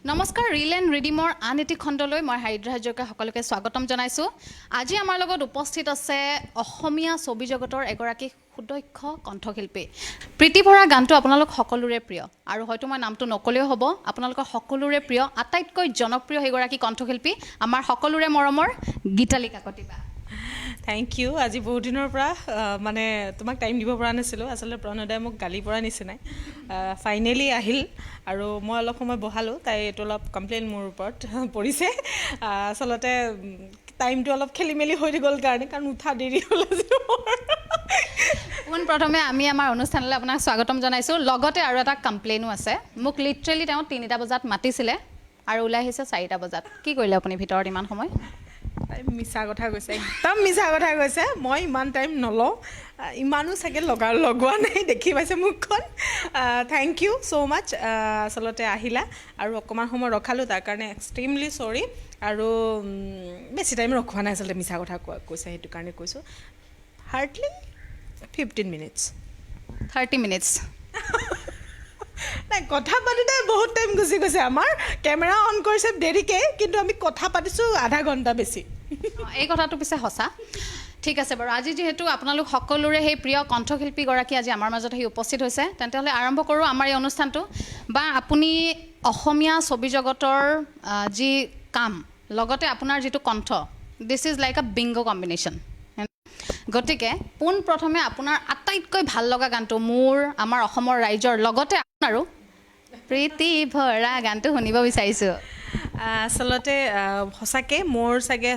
নমস্কাৰ reel and ৰিডিমৰ আন এটি খণ্ডলৈ মই হাৰিদ্ৰা হাজৰিকা সকলোকে স্বাগতম জনাইছোঁ। আজি আমাৰ লগত উপস্থিত আছে অসমীয়া ছবি জগতৰ এগৰাকী সুদক্ষ কণ্ঠশিল্পী। প্ৰীতি ভৰা গানটো আপোনালোক সকলোৰে প্ৰিয় আৰু হয়তো মই নামটো নকলেও হ'ব, আপোনালোকৰ সকলোৰে প্ৰিয় আটাইতকৈ জনপ্ৰিয় সেইগৰাকী কণ্ঠশিল্পী আমাৰ সকলোৰে মৰমৰ গীতালি কাকতি বা। Thank you. আজি বহুত দিনৰ পৰা মানে তোমাক টাইম দিব পৰা নাছিলোঁ। আচলতে প্ৰণদাই মোক গালি পৰা নিচিনাই ফাইনেলি আহিল আৰু মই অলপ সময় বহালোঁ। তাই এইটো অলপ কমপ্লেইন মোৰ ওপৰত পৰিছে। আচলতে টাইমটো অলপ খেলি মেলি হৈ গ'ল কাৰণ উঠা দেৰি হ'ল আজি মোৰ। পোনপ্ৰথমে আমি আমাৰ অনুষ্ঠানলৈ আপোনাক স্বাগতম জনাইছোঁ। লগতে আৰু এটা কমপ্লেইনো আছে। মোক লিটাৰেলি তেওঁ 3টা বজাত মাতিছিলে আৰু ওলাই আহিছে 4টা বজাত। কি কৰিলে আপুনি ভিতৰত ইমান সময়? তাই মিছা কথা কৈছে, একদম মিছা কথা কৈছে। মই ইমান টাইম নলওঁ, ইমানো চাগে লগোৱা নাই, দেখি পাইছে মুখখন। থেংক ইউ ছ' মাছ। আচলতে আহিলা আৰু অকণমান সময় ৰখালোঁ, তাৰ কাৰণে এক্সট্ৰিমলি চৰি। আৰু বেছি টাইম ৰখোৱা নাই, আচলতে মিছা কথা কৈছে সেইটো কাৰণে কৈছোঁ। হাৰ্ডলি 15 মিনিটছ 30 মিনিটছ নাই, কথা পাতোঁতে বহুত টাইম গুচি গৈছে আমাৰ। কেমেৰা অন কৰিছে দেৰিকৈ, কিন্তু আমি কথা পাতিছোঁ আধা ঘণ্টা বেছি। এই কথাটো পিছে সঁচা। ঠিক আছে বাৰু, আজি যিহেতু আপোনালোক সকলোৰে সেই প্ৰিয় কণ্ঠশিল্পীগৰাকী আজি আমাৰ মাজত আহি উপস্থিত হৈছে, তেন্তে হ'লে আৰম্ভ কৰোঁ আমাৰ এই অনুষ্ঠানটো। বা আপুনি অসমীয়া ছবি জগতৰ যি কাম, লগতে আপোনাৰ যিটো কণ্ঠ, দিছ ইজ লাইক আ বিংগো কম্বিনেশ্যন। গতিকে পোনপ্ৰথমে আপোনাৰ আটাইতকৈ ভাল লগা গানটো মোৰ, আমাৰ অসমৰ ৰাইজৰ লগতে আপোনাৰো প্ৰীতি ভৰা গানটো শুনিব বিচাৰিছোঁ। আচলতে সঁচাকৈ মোৰ চাগে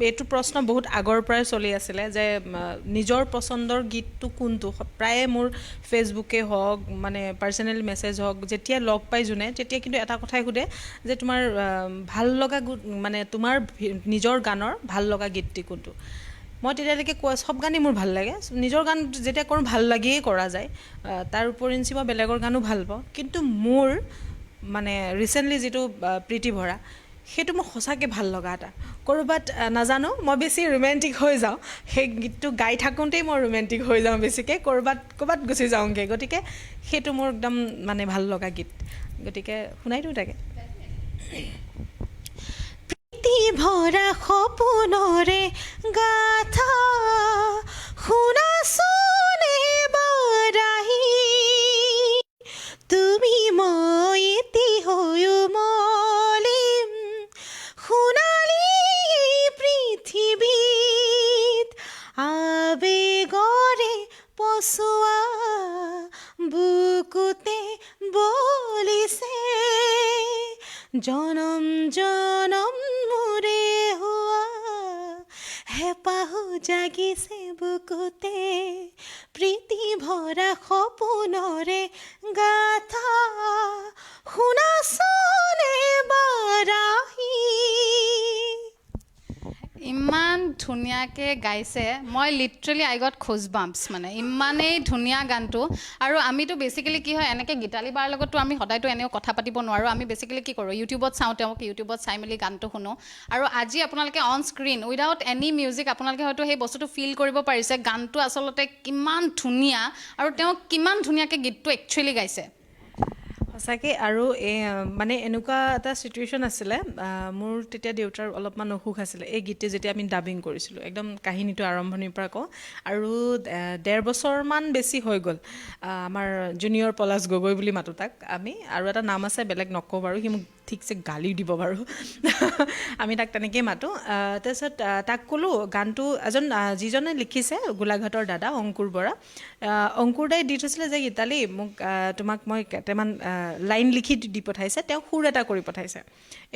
এইটো প্ৰশ্ন বহুত আগৰ পৰাই চলি আছিলে যে নিজৰ পচন্দৰ গীতটো কোনটো। প্ৰায়ে মোৰ ফেচবুকে হওক, মানে পাৰ্চনেল মেছেজ হওক, যেতিয়া লগ পাই যোনে, তেতিয়া কিন্তু এটা কথাই সোধে যে তোমাৰ ভাল লগা মানে তোমাৰ নিজৰ গানৰ ভাল লগা গীতটি কোনটো। মই তেতিয়ালৈকে চব গানেই মোৰ ভাল লাগে। নিজৰ গান যেতিয়া কৰোঁ ভাল লাগিয়েই কৰা যায়। তাৰ উপৰিঞ্চি মই বেলেগৰ গানো ভাল পাওঁ, কিন্তু মোৰ মানে ৰিচেণ্টলি যিটো প্ৰীতি ভৰা, সেইটো মোৰ সঁচাকৈ ভাল লগা এটা। ক'ৰবাত নাজানো, মই বেছি ৰোমেণ্টিক হৈ যাওঁ। সেই গীতটো গাই থাকোঁতেই মই ৰোমেণ্টিক হৈ যাওঁ বেছিকৈ, ক'ৰবাত গুচি যাওঁগৈ। গতিকে সেইটো মোৰ একদম মানে ভাল লগা গীত। গতিকে শুনাই দিওঁ তাকে। প্ৰীতি ভৰা সপোনৰে গাথা শুনাচোন এবাৰ আহি, তুমি মই এটি হৈও মলিম সোণালী পৃথিৱীত, আবেগৰে পচোৱা বুকুতে বলিছে, জনম জনম মোৰে হোৱা হেঁপাহো জাগিছে বুকুতে, প্ৰীতি ভৰা সপোনৰে গাথা শুনাচোন এবাৰ আহি। ইমান ধুনীয়াকৈ গাইছে, মই লিটাৰেলি আই গট খোজ বাম্পছ। মানে ইমানেই ধুনীয়া গানটো। আৰু আমিতো বেছিকেলি কি হয়, এনেকৈ গীতালি বাৰ লগততো আমি সদায়তো এনেও কথা পাতিব নোৱাৰোঁ। আমি বেছিকেলি কি কৰোঁ, ইউটিউবত চাওঁ, তেওঁক ইউটিউবত চাই মেলি গানটো শুনো। আৰু আজি আপোনালোকে on screen without any music আপোনালোকে হয়তো সেই বস্তুটো ফিল কৰিব পাৰিছে, গানটো আচলতে কিমান ধুনীয়া আৰু তেওঁ কিমান ধুনীয়াকৈ গীতটো একচুৱেলি গাইছে। সঁচাকৈ। আৰু মানে এনেকুৱা এটা চিটুৱেশ্যন আছিলে, মোৰ তেতিয়া দেউতাৰ অলপমান অসুখ আছিলে। এই গীতটি যেতিয়া আমি ডাবিং কৰিছিলোঁ, একদম কাহিনীটো আৰম্ভণিৰ পৰা কওঁ, আৰু 1.5 বছৰমান বেছি হৈ গ'ল। আমাৰ জুনিয়ৰ পলাশ গগৈ বুলি মাতোঁ তাক আমি, আৰু এটা নাম আছে বেলেগ নকওঁ বাৰু, সি মোক ঠিকছে গালি দিব বাৰু। আমি তাক তেনেকেই মাতোঁ। তাৰপিছত তাক ক'লোঁ গানটো, যিজনে লিখিছে গোলাঘাটৰ দাদা অংকুৰ বৰা, অংকুৰ দাই দি থৈছিলে যে গীতালি মোক তোমাক মই কেইটামান লাইন লিখি দি পঠাইছে, তেওঁ সুৰ এটা কৰি পঠাইছে,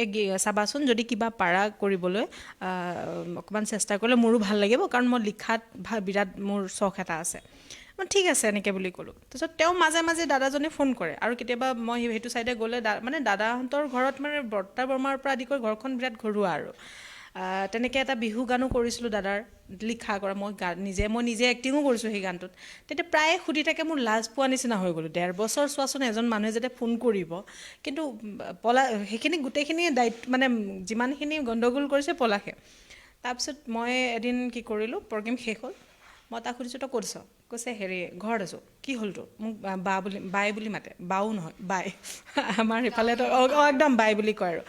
এই চাবাচোন যদি কিবা পাৰা কৰিবলৈ অকণমান চেষ্টা কৰিলে মোৰো ভাল লাগিব, কাৰণ মই লিখাত বিৰাট মোৰ চখ এটা আছে। মই ঠিক আছে এনেকৈ বুলি ক'লোঁ। তাৰপিছত তেওঁ মাজে মাজে দাদাজনে ফোন কৰে, আৰু কেতিয়াবা মই সেইটো ছাইডে গ'লে মানে দাদাহঁতৰ ঘৰত মানে বৰ্তা বৰমাৰ পৰা আদি কৰি ঘৰখন বিৰাট ঘৰুৱা আৰু। তেনেকৈ এটা বিহু গানো কৰিছিলোঁ দাদাৰ লিখা কৰা, মই নিজে এক্টিঙো কৰিছোঁ সেই গানটোত। তেতিয়া প্ৰায়ে সুধি থাকে, মোৰ লাজ পোৱা নিচিনা হৈ গ'লোঁ। 1.5 বছৰ চোৱাচোন, এজন মানুহে যেতিয়া ফোন কৰিব, কিন্তু সেইখিনি গোটেইখিনি মানে যিমানখিনি গণ্ডগোল কৰিছে পলাশে। তাৰপিছত মই এদিন কি কৰিলোঁ, প্ৰগ্ৰেম শেষ হ'ল, মই তাক সুধিছোঁ তই ক'ত আছ কৈছে হেৰি ঘৰত আছোঁ কি হ'ল তোৰ মোক বাই বুলি মাতে বাও নহয় বাই আমাৰ সেইফালেতো একদম বাই বুলি কয় আৰু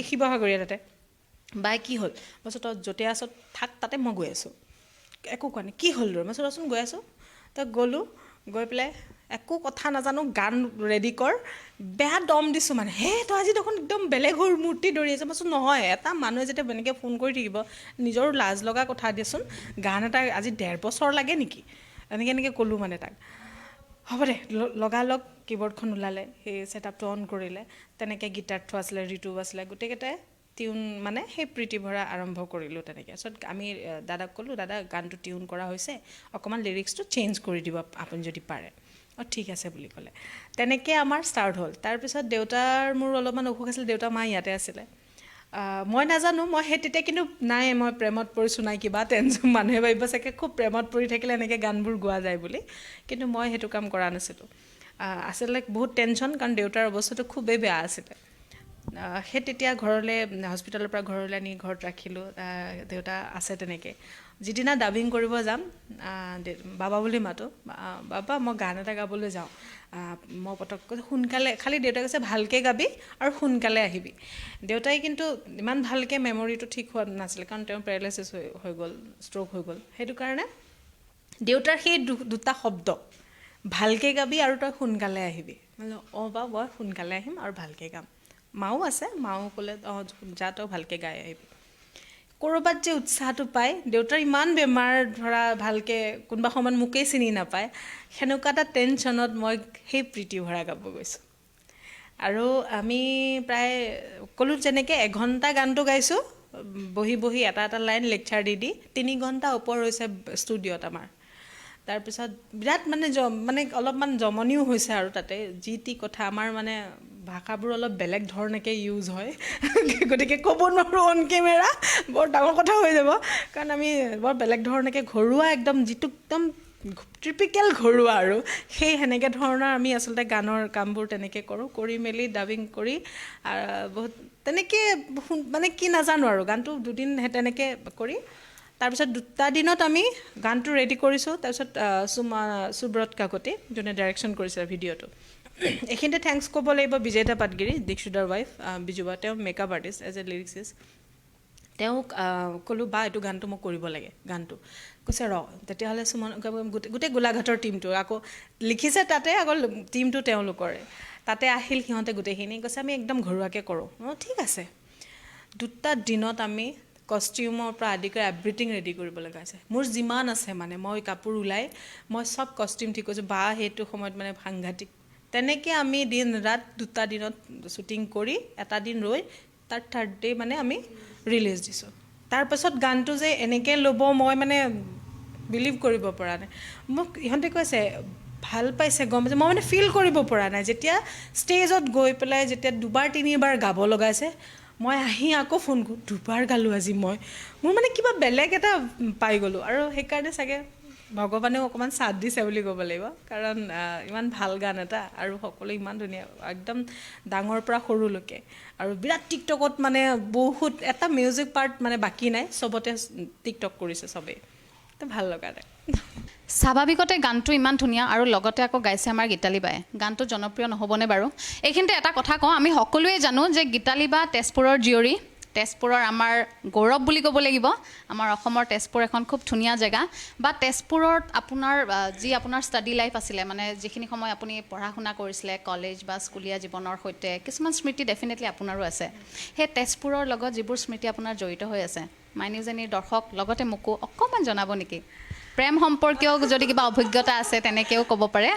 শিৱসাগৰীয়া তাতে বাই কি হ'ল মই কৈছোঁ তই য'তে আছ থাক তাতে মই গৈ আছোঁ একো কোৱা নাই কি হ'ল তোৰ মই কৈছোঁ ৰচোন গৈ আছোঁ তই গ'লোঁ গৈ পেলাই একো কথা নাজানো গান ৰেডি কৰ বেয়া দম দিছোঁ মানে হে তই আজি দেখোন একদম বেলেগ হৈ মূৰ্তি দৌৰি আছে মই কৈছোঁ নহয় এটা মানুহে যেতিয়া এনেকৈ ফোন কৰি থাকিব নিজৰো লাজ লগা কথা দিয়াচোন গান এটা আজি 1.5 বছৰ লাগে নেকি এনেকৈ ক'লোঁ মানে তাক হ'ব দে লগালগ কীবৰ্ডখন ওলালে সেই ছেটআপটো অন কৰিলে তেনেকৈ গীটাৰটো আছিলে ঋতু আছিলে গোটেইকেইটাই টিউন মানে সেই প্ৰীতি ভৰা আৰম্ভ কৰিলোঁ তেনেকৈ তাৰপিছত আমি দাদাক ক'লোঁ দাদা গানটো টিউন কৰা হৈছে অকণমান লিৰিক্সটো চেঞ্জ কৰি দিব আপুনি যদি পাৰে অঁ ঠিক আছে বুলি ক'লে তেনেকৈ আমাৰ ষ্টাৰ্ট হ'ল তাৰপিছত দেউতাৰ মোৰ অলপমান অসুখ আছিল দেউতা মা ইয়াতে আছিলে মই নাজানো মই সেই তেতিয়া কিন্তু নাই মই প্ৰেমত পৰিছোঁ নাই কিবা টেনশ্যন মানুহে ভাবিব চাগে খুব প্ৰেমত পৰি থাকিলে এনেকৈ গানবোৰ গোৱা যায় বুলি কিন্তু মই সেইটো কাম কৰা নাছিলোঁ আচলতে বহুত টেনশ্যন কাৰণ দেউতাৰ অৱস্থাটো খুবেই বেয়া আছিলে সেই তেতিয়া ঘৰলৈ হস্পিটেলৰ পৰা ঘৰলৈ আনি ঘৰত ৰাখিলোঁ দেউতা আছে তেনেকৈ যিদিনা ডাবিং কৰিব যাম বাবা বুলি মাতোঁ বাবা মই গান এটা গাবলৈ যাওঁ মই পটককৈ সোনকালে খালি দেউতাই কৈছে ভালকৈ গাবি আৰু সোনকালে আহিবি দেউতাই কিন্তু ইমান ভালকৈ মেমৰিটো ঠিক হোৱা নাছিলে কাৰণ তেওঁ পেৰালাইচিছ হৈ গ'ল ষ্ট্ৰ'ক হৈ গ'ল সেইটো কাৰণে দেউতাৰ সেই দুটা শব্দ ভালকৈ গাবি আৰু তই সোনকালে আহিবি মানে অঁ বা মই সোনকালে আহিম আৰু ভালকৈ গাম মাও আছে মাও ক'লে অঁ যা তই ভালকৈ গাই আহিবি ক'ৰবাত যে উৎসাহটো পায় দেউতাৰ ইমান বেমাৰ ধৰা ভালকৈ কোনোবা সময়ত মোকেই চিনি নাপায় সেনেকুৱা এটা টেনশ্যনত মই সেই প্ৰীতি ভৰা গাব গৈছোঁ আৰু আমি প্ৰায় ক'লোঁ যেনেকৈ 1 ঘণ্টা গানটো গাইছোঁ বহি বহি এটা লাইন লেকচাৰ দি 3 ঘণ্টা ওপৰ হৈছে ষ্টুডিঅ'ত আমাৰ তাৰপিছত বিৰাট মানে অলপমান জমনিও হৈছে আৰু তাতে যি টি কথা আমাৰ মানে ভাষাবোৰ অলপ বেলেগ ধৰণেকৈ ইউজ হয় গতিকে ক'ব নোৱাৰোঁ অন কেমেৰা বৰ ডাঙৰ কথা হৈ যাব কাৰণ আমি বৰ বেলেগ ধৰণেকৈ ঘৰুৱা একদম যিটো একদম টিপিকেল ঘৰুৱা আৰু সেই সেনেকৈ ধৰণৰ আমি আচলতে গানৰ কামবোৰ তেনেকৈ কৰোঁ কৰি মেলি ডাবিং কৰি বহুত তেনেকৈ মানে কি নাজানো আৰু গানটো 2 দিন তেনেকৈ কৰি তাৰপিছত 2টা দিনত আমি গানটো ৰেডি কৰিছোঁ তাৰপিছত সুব্ৰত কাকতি যোনে ডাইৰেকশ্যন কৰিছে ভিডিঅ'টো এইখিনিতে থেংকছ ক'ব লাগিব বিজেতা পাটগিৰি দীক্ষিতৰ ৱাইফ বিজুবা তেওঁ মেকআপ আৰ্টিষ্ট এজ এ লিৰিক্সিষ্ট তেওঁক ক'লোঁ বা এইটো গানটো মোক কৰিব লাগে গানটো কৈছে তেতিয়াহ'লে সুমন গোটেই গোলাঘাটৰ টীমটো আকৌ লিখিছে তাতে আকৌ টীমটো তেওঁলোকৰে তাতে আহিল সিহঁতে গোটেইখিনি কৈছে আমি একদম ঘৰুৱাকৈ কৰোঁ অঁ ঠিক আছে 2টা দিনত আমি কষ্টিউমৰ পৰা আদি কৰি এভৰিথিং ৰেডি কৰিব লগা হৈছে মোৰ যিমান আছে মানে মই কাপোৰ ওলাই মই চব কষ্টিউম ঠিক কৰিছোঁ বা সেইটো সময়ত মানে সাংঘাতিক তেনেকৈ আমি দিন ৰাত 2টা দিনত শ্বুটিং কৰি এটা দিন ৰৈ তাৰ 3rd ডে মানে আমি ৰিলিজ দিছোঁ তাৰপাছত গানটো যে এনেকৈ ল'ব মই মানে বিলিভ কৰিব পৰা নাই মোক ইহঁতে কৈছে ভাল পাইছে গম পাইছে মই মানে ফিল কৰিব পৰা নাই যেতিয়া ষ্টেজত গৈ পেলাই যেতিয়া 2বাৰ 3বাৰ গাব লগাইছে মই আহি আকৌ ফোন কৰোঁ 2বাৰ গালোঁ আজি মোৰ মানে কিবা বেলেগ এটা পাই গ'লোঁ আৰু সেইকাৰণে চাগে ভগৱানেও অকণমান সাথ দিছে বুলি ক'ব লাগিব কাৰণ ইমান ভাল গান এটা আৰু সকলোৱে ইমান ধুনীয়া একদম ডাঙৰ পৰা সৰুলৈকে আৰু বিৰাট টিকটকত মানে বহুত এটা মিউজিক পাৰ্ট মানে বাকী নাই চবতে টিকটক কৰিছে চবেই তো ভাল লগা নাই স্বাভাৱিকতে গানটো ইমান ধুনীয়া আৰু লগতে আকৌ গাইছে আমাৰ গীতালি বায়ে গানটো জনপ্ৰিয় নহ'বনে বাৰু এইখিনিতে এটা কথা কওঁ আমি সকলোৱে জানো যে গীতালি বা তেজপুৰৰ জীয়ৰী তেজপুৰৰ আমাৰ গৌৰৱ বুলি ক'ব লাগিব আমাৰ অসমৰ তেজপুৰ এখন খুব ধুনীয়া জেগা বা তেজপুৰত আপোনাৰ যি আপোনাৰ ষ্টাডি লাইফ আছিলে মানে যিখিনি সময় আপুনি পঢ়া শুনা কৰিছিলে কলেজ বা স্কুলীয়া জীৱনৰ সৈতে কিছুমান স্মৃতি ডেফিনেটলি আপোনাৰো আছে সেই তেজপুৰৰ লগত যিবোৰ স্মৃতি আপোনাৰ জড়িত হৈ আছে মাই নিউজেনীৰ দৰ্শক লগতে মোকো অকণমান জনাব নেকি প্ৰেম সম্পৰ্কীয় যদি কিবা অভিজ্ঞতা আছে তেনেকৈও ক'ব পাৰে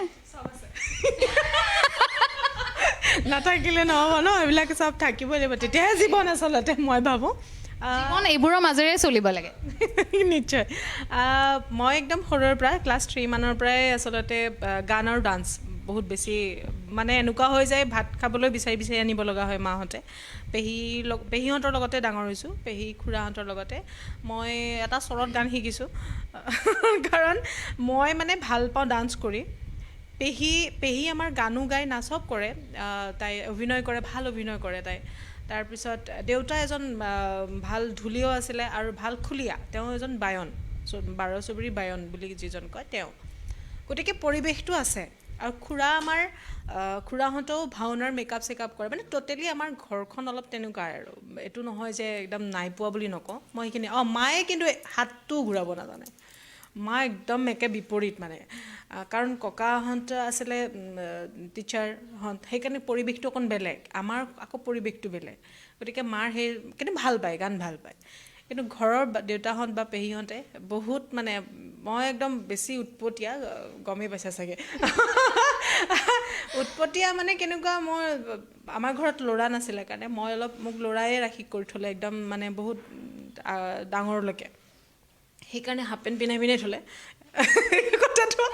নাথাকিলে নহ'ব ন এইবিলাক চব থাকিবই লাগিব তেতিয়াহে জীৱন আচলতে মই ভাবোঁ জীৱন এইবোৰৰ মাজেৰে চলিব লাগে নিশ্চয় মই একদম সৰুৰ পৰা ক্লাছ 3 মানৰ পৰাই আচলতে গান আৰু ডান্স বহুত বেছি মানে এনেকুৱা হৈ যায় ভাত খাবলৈ বিচাৰি আনিব লগা হয় মাহঁতে পেহীহঁতৰ লগতে ডাঙৰ হৈছোঁ পেহী খুৰাহঁতৰ লগতে মই এটা স্বৰত গান শিকিছোঁ কাৰণ মই মানে ভাল পাওঁ ডান্স কৰি পেহী আমাৰ গানো গায় নাচব কৰে তাই অভিনয় কৰে ভাল অভিনয় কৰে তাই তাৰপিছত দেউতা এজন ভাল ঢুলীয়াও আছিলে আৰু ভাল খুলীয়া তেওঁ এজন বায়ন 12 চুবুৰী বায়ন বুলি যিজন কয় তেওঁ গতিকে পৰিৱেশটো আছে আৰু খুৰাহঁতেও ভাওনাৰ মেকআপ চেকআপ কৰে মানে টোটেলি আমাৰ ঘৰখন অলপ তেনেকুৱা আৰু এইটো নহয় যে একদম নাই পোৱা বুলি নকওঁ মই সেইখিনি মায়ে কিন্তু হাতটো ঘূৰাব নাজানে মা একদম একে বিপৰীত মানে কাৰণ ককাহঁত আছিলে টিচাৰহঁত সেইকাৰণে পৰিৱেশটো অকণ বেলেগ আমাৰ আকৌ পৰিৱেশটো বেলেগ গতিকে মাৰ সেই কিন্তু ভাল পায় গান ভাল পায় কিন্তু ঘৰৰ দেউতাহঁত বা পেহীহঁতে বহুত মানে মই একদম বেছি উৎপতীয়া গমেই পাইছা চাগে উৎপতীয়া মানে কেনেকুৱা মই আমাৰ ঘৰত ল'ৰা নাছিলে কাৰণে মই অলপ মোক ল'ৰায়ে ৰাখি কৰি থ'লে একদম মানে বহুত ডাঙৰলৈকে সেইকাৰণে হাফ পেণ্ট পিন্ধাই থ'লে কথাটো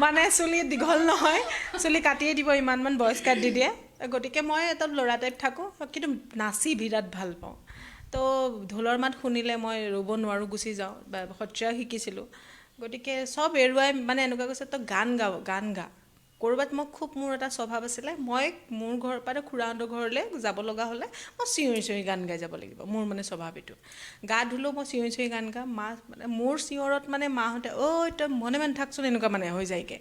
মানে চুলি দীঘল নহয় চুলি কাটিয়ে দিব ইমানমান বয়স কাট দি দিয়ে গতিকে মই এটা ল'ৰা টাইপ থাকোঁ কিন্তু নাচি বিৰাট ভাল পাওঁ তো ঢোলৰ মাত শুনিলে মই ৰ'ব নোৱাৰোঁ গুচি যাওঁ বা সত্ৰীয়া শিকিছিলোঁ গতিকে চব এৰুৱাই মানে এনেকুৱা কৈছে তই গান গা ক'ৰবাত মই খুব মোৰ এটা স্বভাৱ আছিলে মই মোৰ ঘৰৰ পৰা খুৰাহঁতৰ ঘৰলৈ যাব লগা হ'লে মই চিঞৰি গান গাই যাব লাগিব মোৰ মানে স্বভাৱ এইটো গা ধুলেও মই চিঞৰি গান গা মা মানে মোৰ চিঞৰত মানে মাহঁতে ঐ তই মনে থাকচোন এনেকুৱা মানে হৈ যায়গৈ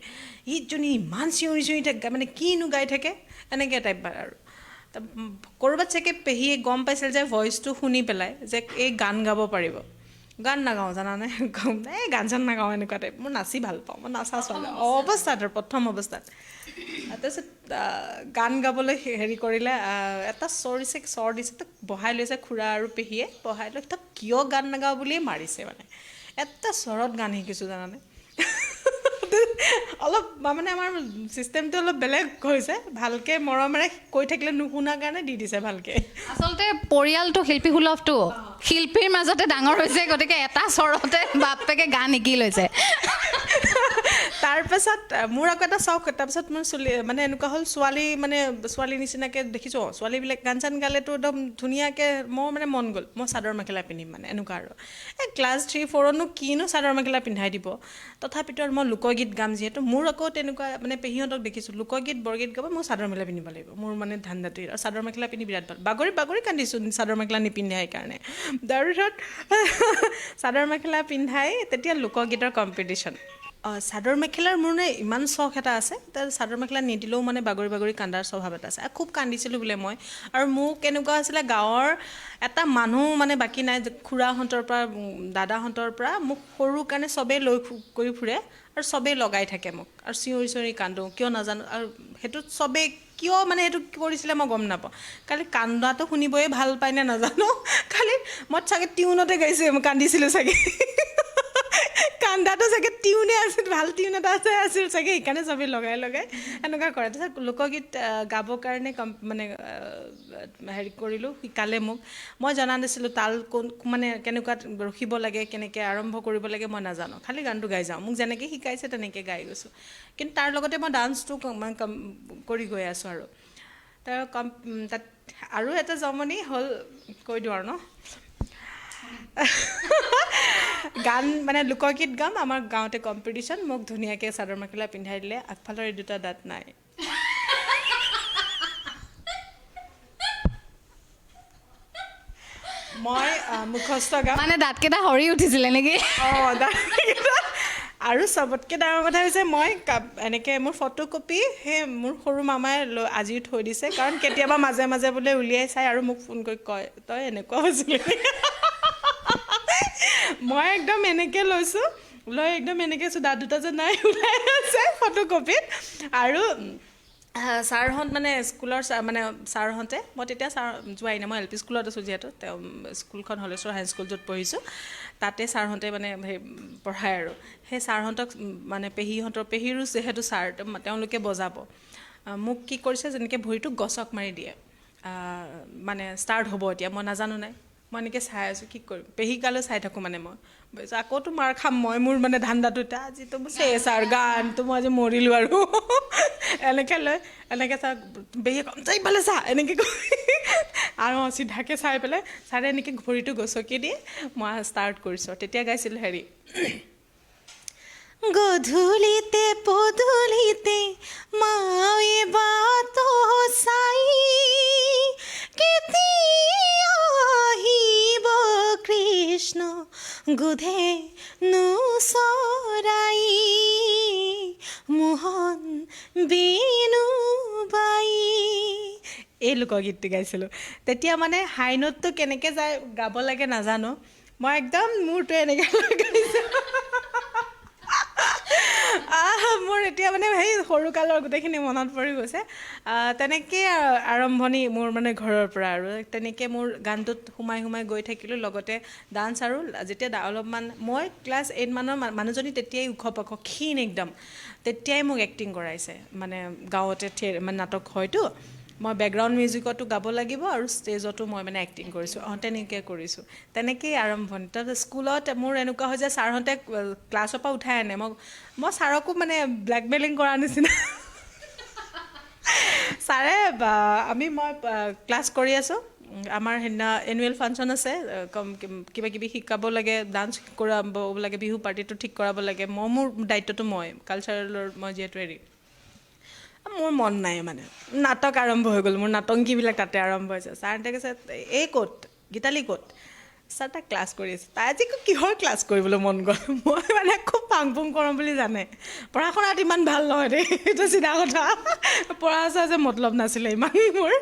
ইজনী ইমান চিঞৰি থাকে মানে কিনো গাই থাকে এনেকৈ টাইপ আৰু ক'ৰবাত চাগে পেহীয়ে গম পাইছিল যে ভইচটো শুনি পেলাই যে এই গান গাব পাৰিব গান নাগাওঁ জানানে এই গান চান নাগাওঁ এনেকুৱা টাইপ মোৰ নাচি ভাল পাওঁ মই নাচা ছোৱালী অৱস্থাত আৰু প্ৰথম অৱস্থাত তাৰপিছত গান গাবলৈ হেৰি কৰিলে এটা স্বৰ দিছে তাক বহাই লৈছে খুৰা আৰু পেহীয়ে বহাই লৈ তাক কিয় গান নাগাওঁ বুলিয়ে মাৰিছে মানে এটা স্বৰত গান শিকিছোঁ জানানে অলপ মানে আমাৰ চিষ্টেমটো অলপ বেলেগ হৈছে ভালকৈ মৰমেৰে কৈ থাকিলে নুশুনাৰ কাৰণে দি দিছে ভালকৈ আচলতে পৰিয়ালটো শিল্পী সুলভটো শিল্পীৰ মাজতে ডাঙৰ হৈছে গতিকে এটা স্বৰতে বাপেকে গান শিকি লৈছে তাৰপাছত মোৰ আকৌ এটা চখ তাৰপিছত মোৰ মানে এনেকুৱা হ'ল ছোৱালী নিচিনাকৈ দেখিছোঁ ছোৱালীবিলাক গান চান গালেতো একদম ধুনীয়াকৈ মোৰ মানে মন গ'ল মই চাদৰ মেখেলা পিন্ধিম মানে এনেকুৱা আৰু এই ক্লাছ 3-4নো কিনো চাদৰ মেখেলা পিন্ধাই দিব তথাপিতো আৰু মই লোকগীত গাম যিহেতু মোৰ আকৌ তেনেকুৱা মানে পেহীহঁতক দেখিছোঁ লোকগীত বৰগীত গাব মই চাদৰ মেখেলা পিন্ধিব লাগিব মোৰ মানে ধান্দাটো আৰু চাদৰ মেখেলা পিন্ধি বিৰাট ভাল বাগৰি কান্দিছোঁ চাদৰ মেখেলা নিপিন্ধে সেইকাৰণে তাৰপিছত চাদৰ মেখেলা পিন্ধাই তেতিয়া লোকগীতৰ কম্পিটিশ্যন চাদৰ মেখেলাৰ মোৰ মানে ইমান চখ এটা আছে তাৰ চাদৰ মেখেলা নিদিলেও মানে বাগৰি কান্দাৰ স্বভাৱ এটা আছে খুব কান্দিছিলোঁ বোলে মই আৰু মোক কেনেকুৱা আছিলে গাঁৱৰ এটা মানুহ মানে বাকী নাই খুৰাহঁতৰ পৰা দাদাহঁতৰ পৰা মোক সৰু কাৰণে চবেই লৈ কৰি ফুৰে আৰু চবেই লগাই থাকে মোক আৰু চিঞৰি কান্দো কিয় নাজানো আৰু সেইটো চবেই কিয় মানে সেইটো কৰিছিলে মই গম নাপাওঁ খালি কান্দাটো শুনিবই ভাল পায় নে নাজানো খালি মই চাগে টিউনতে গাইছোঁ মই কান্দিছিলোঁ চাগে কান্দাটো চাগে টিউনে আছিল ভাল টিউন এটা আছিল চাগে সেইকাৰণে চবেই লগাই এনেকুৱা কৰে তাৰপিছত লোকগীত গাবৰ কাৰণে মানে হেৰি কৰিলোঁ শিকালে মোক মই জনা নাছিলোঁ তাল কোন মানে কেনেকুৱা ৰখিব লাগে কেনেকৈ আৰম্ভ কৰিব লাগে মই নাজানো খালি গানটো গাই যাওঁ মোক যেনেকৈ শিকাইছে তেনেকৈ গাই গৈছোঁ কিন্তু তাৰ লগতে মই ডান্সটো কৰি গৈ আছোঁ আৰু তাত আৰু এটা জমনি হ'ল কৈ দিওঁ আৰু ন গান মানে লোকগীত গাম আমাৰ গাঁৱতে কম্পিটিশ্যন মোক ধুনীয়াকৈ চাদৰ মেখেলা পিন্ধাই দিলে আগফালৰ এই দুটা দাঁত নাই মই মুখস্থ গাম মানে দাঁতকেইটা সৰি উঠিছিলে নেকি দাঁতকেইটা আৰু চবতকৈ ডাঙৰ কথা হৈছে মই এনেকৈ মোৰ ফটোকপি সেই মোৰ সৰু মামাই আজিও থৈ দিছে কাৰণ কেতিয়াবা মাজে মাজে বোলে উলিয়াই চাই আৰু মোক ফোন কৰি কয় তই এনেকুৱা হৈছিলে মই একদম এনেকৈ লৈছোঁ লৈ একদম এনেকৈ আছোঁ দাঁত দুটা যে নাই ওলাই আছে ফটোকপিত আৰু ছাৰহঁত মানে স্কুলৰ মানে ছাৰহঁতে মই তেতিয়া যোৱাই নাই মই LP স্কুলত আছোঁ যিহেতু তেওঁ স্কুলখন হলেশ্বৰ হাই স্কুল য'ত পঢ়িছোঁ তাতে ছাৰহঁতে মানে সেই পঢ়ায় আৰু সেই ছাৰহঁতক মানে পেহীৰো যিহেতু ছাৰ তেওঁলোকে বজাব মোক কি কৰিছে যেনেকৈ ভৰিটো গছক মাৰি দিয়ে মানে ষ্টাৰ্ট হ'ব এতিয়া মই নাজানো নাই মই এনেকৈ চাই আছোঁ কি কৰিম পেহীক গালৈ চাই থাকোঁ মানে মই আকৌতো মাৰ খাম মোৰ মানে ধান্দাটো এতিয়া আজিতো চেছ আৰু গানটো মই আজি মৰিলোঁ আৰু এনেকৈ লৈ এনেকৈ চা পেহীয়ে কম যাই পেলাই চা এনেকৈ কৈ আৰু চিধাকৈ চাই পেলাই ছাৰে এনেকৈ ভৰিটো গছকি দিয়ে মই ষ্টাৰ্ট কৰিছোঁ তেতিয়া গাইছিলোঁ হেৰি গধূলিতে পদূলিতে মায়ে বাটো চাই কেতিয়া আহিব কৃষ্ণ গুধে নুচৰাই মোহন বিনু বাই এই লোকগীতটো গাইছিলোঁ তেতিয়া মানে হাই নোটটো কেনেকৈ যায় গাব লাগে নাজানো মই একদম মোৰটো এনেকৈ গাইছোঁ মোৰ এতিয়া মানে সেই সৰুকালৰ গোটেইখিনি মনত পৰি গৈছে তেনেকৈ আৰম্ভণি মোৰ মানে ঘৰৰ পৰা আৰু তেনেকৈ মোৰ গানটোত সোমাই সোমাই গৈ থাকিলোঁ লগতে ডান্স আৰু যেতিয়া অলপমান মই ক্লাছ 8 মানৰ মানুহজনী তেতিয়াই ওখ পাখ ক্ষীণ একদম তেতিয়াই মোক এক্টিং কৰাইছে মানে গাঁৱতে মানে নাটক হয়তো মই বেকগ্ৰাউণ্ড মিউজিকতো গাব লাগিব আৰু ষ্টেজতো মই মানে এক্টিং কৰিছোঁ তেনেকৈ কৰিছোঁ তেনেকেই আৰম্ভণি তাৰপিছত স্কুলত মোৰ এনেকুৱা হয় যে ছাৰহঁতে ক্লাছৰ পৰা উঠাই আনে মই ছাৰকো মানে ব্লেকমেইলিং কৰাৰ নিচিনা ছাৰে মই ক্লাছ কৰি আছোঁ আমাৰ সেইদিনা এনুৱেল ফাংচন আছে কিবা কিবি শিকাব লাগে ডান্স কৰাব লাগে বিহু পাৰ্টিটো ঠিক কৰাব লাগে মোৰ দায়িত্বটো মই কালচাৰেলৰ মই যিহেতু হেৰি মোৰ মন নাই মানে নাটক আৰম্ভ হৈ গ'ল মোৰ নাটংকীবিলাক তাতে আৰম্ভ হৈছে ছাৰহঁতে কৈছে এই ক'ত গীতালি ক'ত ছাৰ তাক ক্লাছ কৰি আছে তাই আজি কিহৰ ক্লাছ কৰিবলৈ মন গ'ল মই মানে খুব ফাং ফুং কৰোঁ বুলি জানে পঢ়া শুনাত ইমান ভাল নহয় দেই এইটো চিধা কথা পঢ়া চোৱা যে মতলব নাছিলে ইমান মোৰ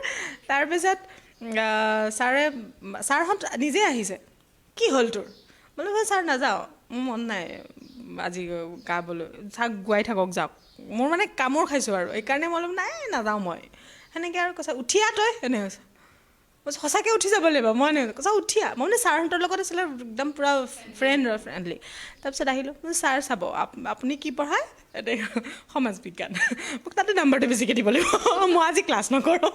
তাৰপিছত ছাৰহঁত নিজে আহিছে কি হ'ল তোৰ বোলো ছাৰ নাযাওঁ মোৰ মন নাই আজি গাবলৈ ছাৰ গোৱাই থাকক যাওক মোৰ মানে কামোৰ খাইছোঁ আৰু এইকাৰণে মই অলপ নাই নাযাওঁ মই সেনেকৈ আৰু কৈছা উঠিয়া তই এনে কৈছে সঁচাকৈ উঠি যাব লাগিব মই এনেকৈ কৈছা উঠিয়া মই মানে ছাৰহঁতৰ লগত আছিলে একদম পূৰা ফ্ৰেণ্ডলি তাৰপিছত আহিলোঁ ছাৰ চাব আপুনি কি পঢ়ায় এনে সমাজ বিজ্ঞান মোক তাতে নাম্বাৰটো বেছিকৈ দিব লাগিব মই আজি ক্লাছ নকৰোঁ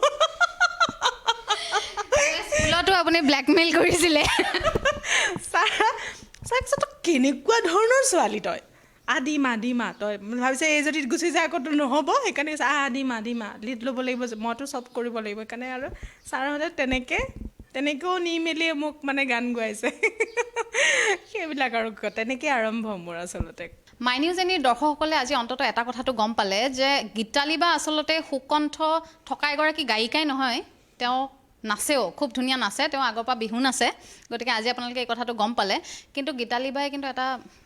স্কুলতো আপুনি ব্লেকমেইল কৰিছিলে ছাৰ তই কেনেকুৱা ধৰণৰ ছোৱালী তই দিমা তই ভাবিছে এই যদি গুচি যায় আকৌ নহ'ব সেইকাৰণে দিমা লিড ল'ব লাগিব মইতো চব কৰিব লাগিব সেইকাৰণে আৰু ছাৰহঁতে তেনেকৈও নি মেলি মোক মানে গান গোৱাইছে সেইবিলাক আৰু তেনেকৈ আৰম্ভ মোৰ আচলতে মাই নিউজ এনিৰ দৰ্শকসকলে আজি অন্ততঃ এটা কথাটো গম পালে যে গীতালি বা আচলতে সুকণ্ঠ থকা এগৰাকী গায়িকাই নহয় তেওঁ নাচেও খুব ধুনীয়া নাচে তেওঁ আগৰ পৰা বিহু নাচে গতিকে আজি আপোনালোকে এই কথাটো গম পালে কিন্তু গীতালি বাই কিন্তু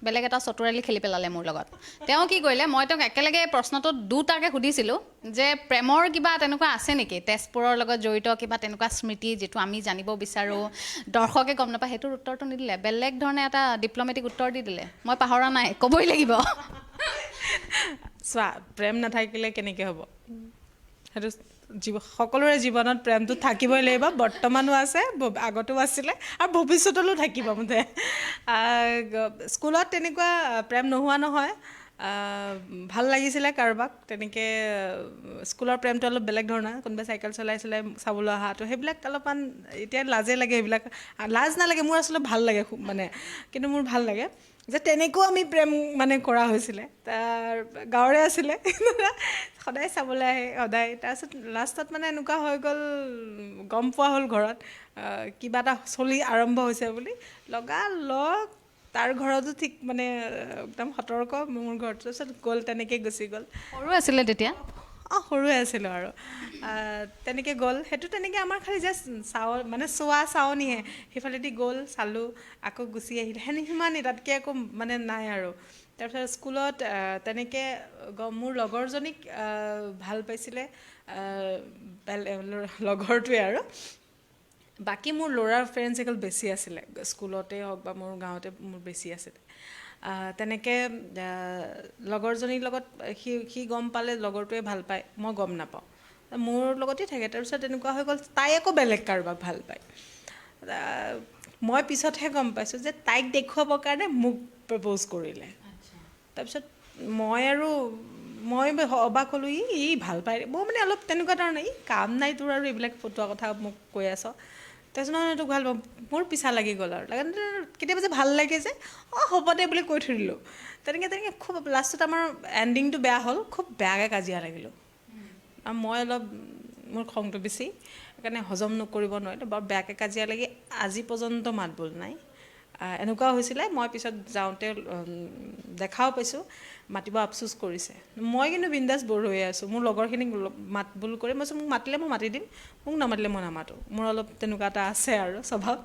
বেলেগ এটা চতুৰালি খেলি পেলালে মোৰ লগত তেওঁ কি কৰিলে মই তেওঁক একেলগে প্ৰশ্নটো দুটাকৈ সুধিছিলোঁ যে প্ৰেমৰ কিবা তেনেকুৱা আছে নেকি তেজপুৰৰ লগত জড়িত কিবা তেনেকুৱা স্মৃতি যিটো আমি জানিব বিচাৰোঁ দৰ্শকে গম নাপায় সেইটোৰ উত্তৰটো নিদিলে বেলেগ ধৰণে এটা ডিপ্ল'মেটিক উত্তৰ দি দিলে মই পাহৰা নাই ক'বই লাগিব চোৱা প্ৰেম নাথাকিলে কেনেকৈ হ'ব সেইটো সকলোৰে জীৱনত প্ৰেমটো থাকিবই লাগিব বৰ্তমানো আছে আগতো আছিলে আৰু ভৱিষ্যতলৈও থাকিব মুঠতে স্কুলত তেনেকুৱা প্ৰেম নোহোৱা নহয় ভাল লাগিছিলে কাৰোবাক তেনেকৈ স্কুলৰ প্ৰেমটো অলপ বেলেগ ধৰণৰ কোনোবাই চাইকেল চলাই চাবলৈ অহাটো সেইবিলাক অলপমান এতিয়া লাজে লাগে সেইবিলাক লাজ নালাগে মোৰ আচলতে ভাল লাগে মানে কিন্তু মোৰ ভাল লাগে যে তেনেকৈও আমি প্ৰেম মানে কৰা হৈছিলে তাৰ গাঁৱৰে আছিলে সদায় চাবলৈ আহে সদায় তাৰপিছত লাষ্টত মানে এনেকুৱা হৈ গ'ল গম পোৱা হ'ল ঘৰত কিবা এটা চলি আৰম্ভ হৈছে বুলি লগালগ তাৰ ঘৰতো ঠিক মানে একদম সতৰ্ক মোৰ ঘৰত তাৰপিছত গ'ল তেনেকৈ গুচি গ'ল সৰু আছিলে তেতিয়া সৰুৱে আছিলোঁ আৰু তেনেকৈ গ'ল সেইটো তেনেকৈ আমাৰ খালি জাষ্ট চাৱনিহে সেইফালেদি গ'ল চালোঁ আকৌ গুচি আহিলে সিমানেই তাতকৈ একো মানে নাই আৰু তাৰপিছত স্কুলত তেনেকৈ মোৰ লগৰজনীক ভাল পাইছিলে লগৰটোৱে আৰু বাকী মোৰ ল'ৰাৰ ফ্ৰেণ্ড চাৰ্কল বেছি আছিলে স্কুলতে হওক বা মোৰ গাঁৱতে মোৰ বেছি আছিলে তেনেকৈ লগৰজনীৰ লগত সি গম পালে লগৰটোৱে ভাল পায় মই গম নাপাওঁ মোৰ লগতেই থাকে তাৰপিছত তেনেকুৱা হৈ গ'ল তাই আকৌ বেলেগ কাৰোবাক ভাল পায় মই পিছতহে গম পাইছোঁ যে তাইক দেখুৱাবৰ কাৰণে মোক প্ৰপ'জ কৰিলে তাৰপিছত মই অবাক হ'লোঁ ই ভাল পায় মই মানে অলপ তেনেকুৱা ধৰণৰ কাম নাই তোৰ আৰু এইবিলাক ফটোৱা কথা মোক কৈ আছ তাৰপিছত নহয় তোক ভাল পাওঁ মোৰ পিছা লাগি গ'ল আৰু কেতিয়াবা যে ভাল লাগে যে হ'ব দে বুলি কৈ থৈ দিলোঁ তেনেকৈ খুব লাষ্টত আমাৰ এণ্ডিংটো বেয়া হ'ল খুব বেয়াকৈ কাজিয়া লাগিলোঁ আৰু মই অলপ মোৰ খংটো বেছি সেইকাৰণে হজম নকৰিব নোৱাৰিলোঁ বৰ বেয়াকৈ কাজিয়া লাগি আজি পৰ্যন্ত মাত বোল নাই এনেকুৱা হৈছিলে মই পিছত যাওঁতে দেখাও পাইছোঁ মাতিব আফচোচ কৰিছে মই কিন্তু বিন্দাছ বৰ হৈ আছোঁ মোৰ লগৰখিনিক মাত বোল কৰি মই মোক মাতিলে মই মাতি দিম মোক নামাতিলে মই নামাতোঁ মোৰ অলপ তেনেকুৱা এটা আছে আৰু স্বভাৱ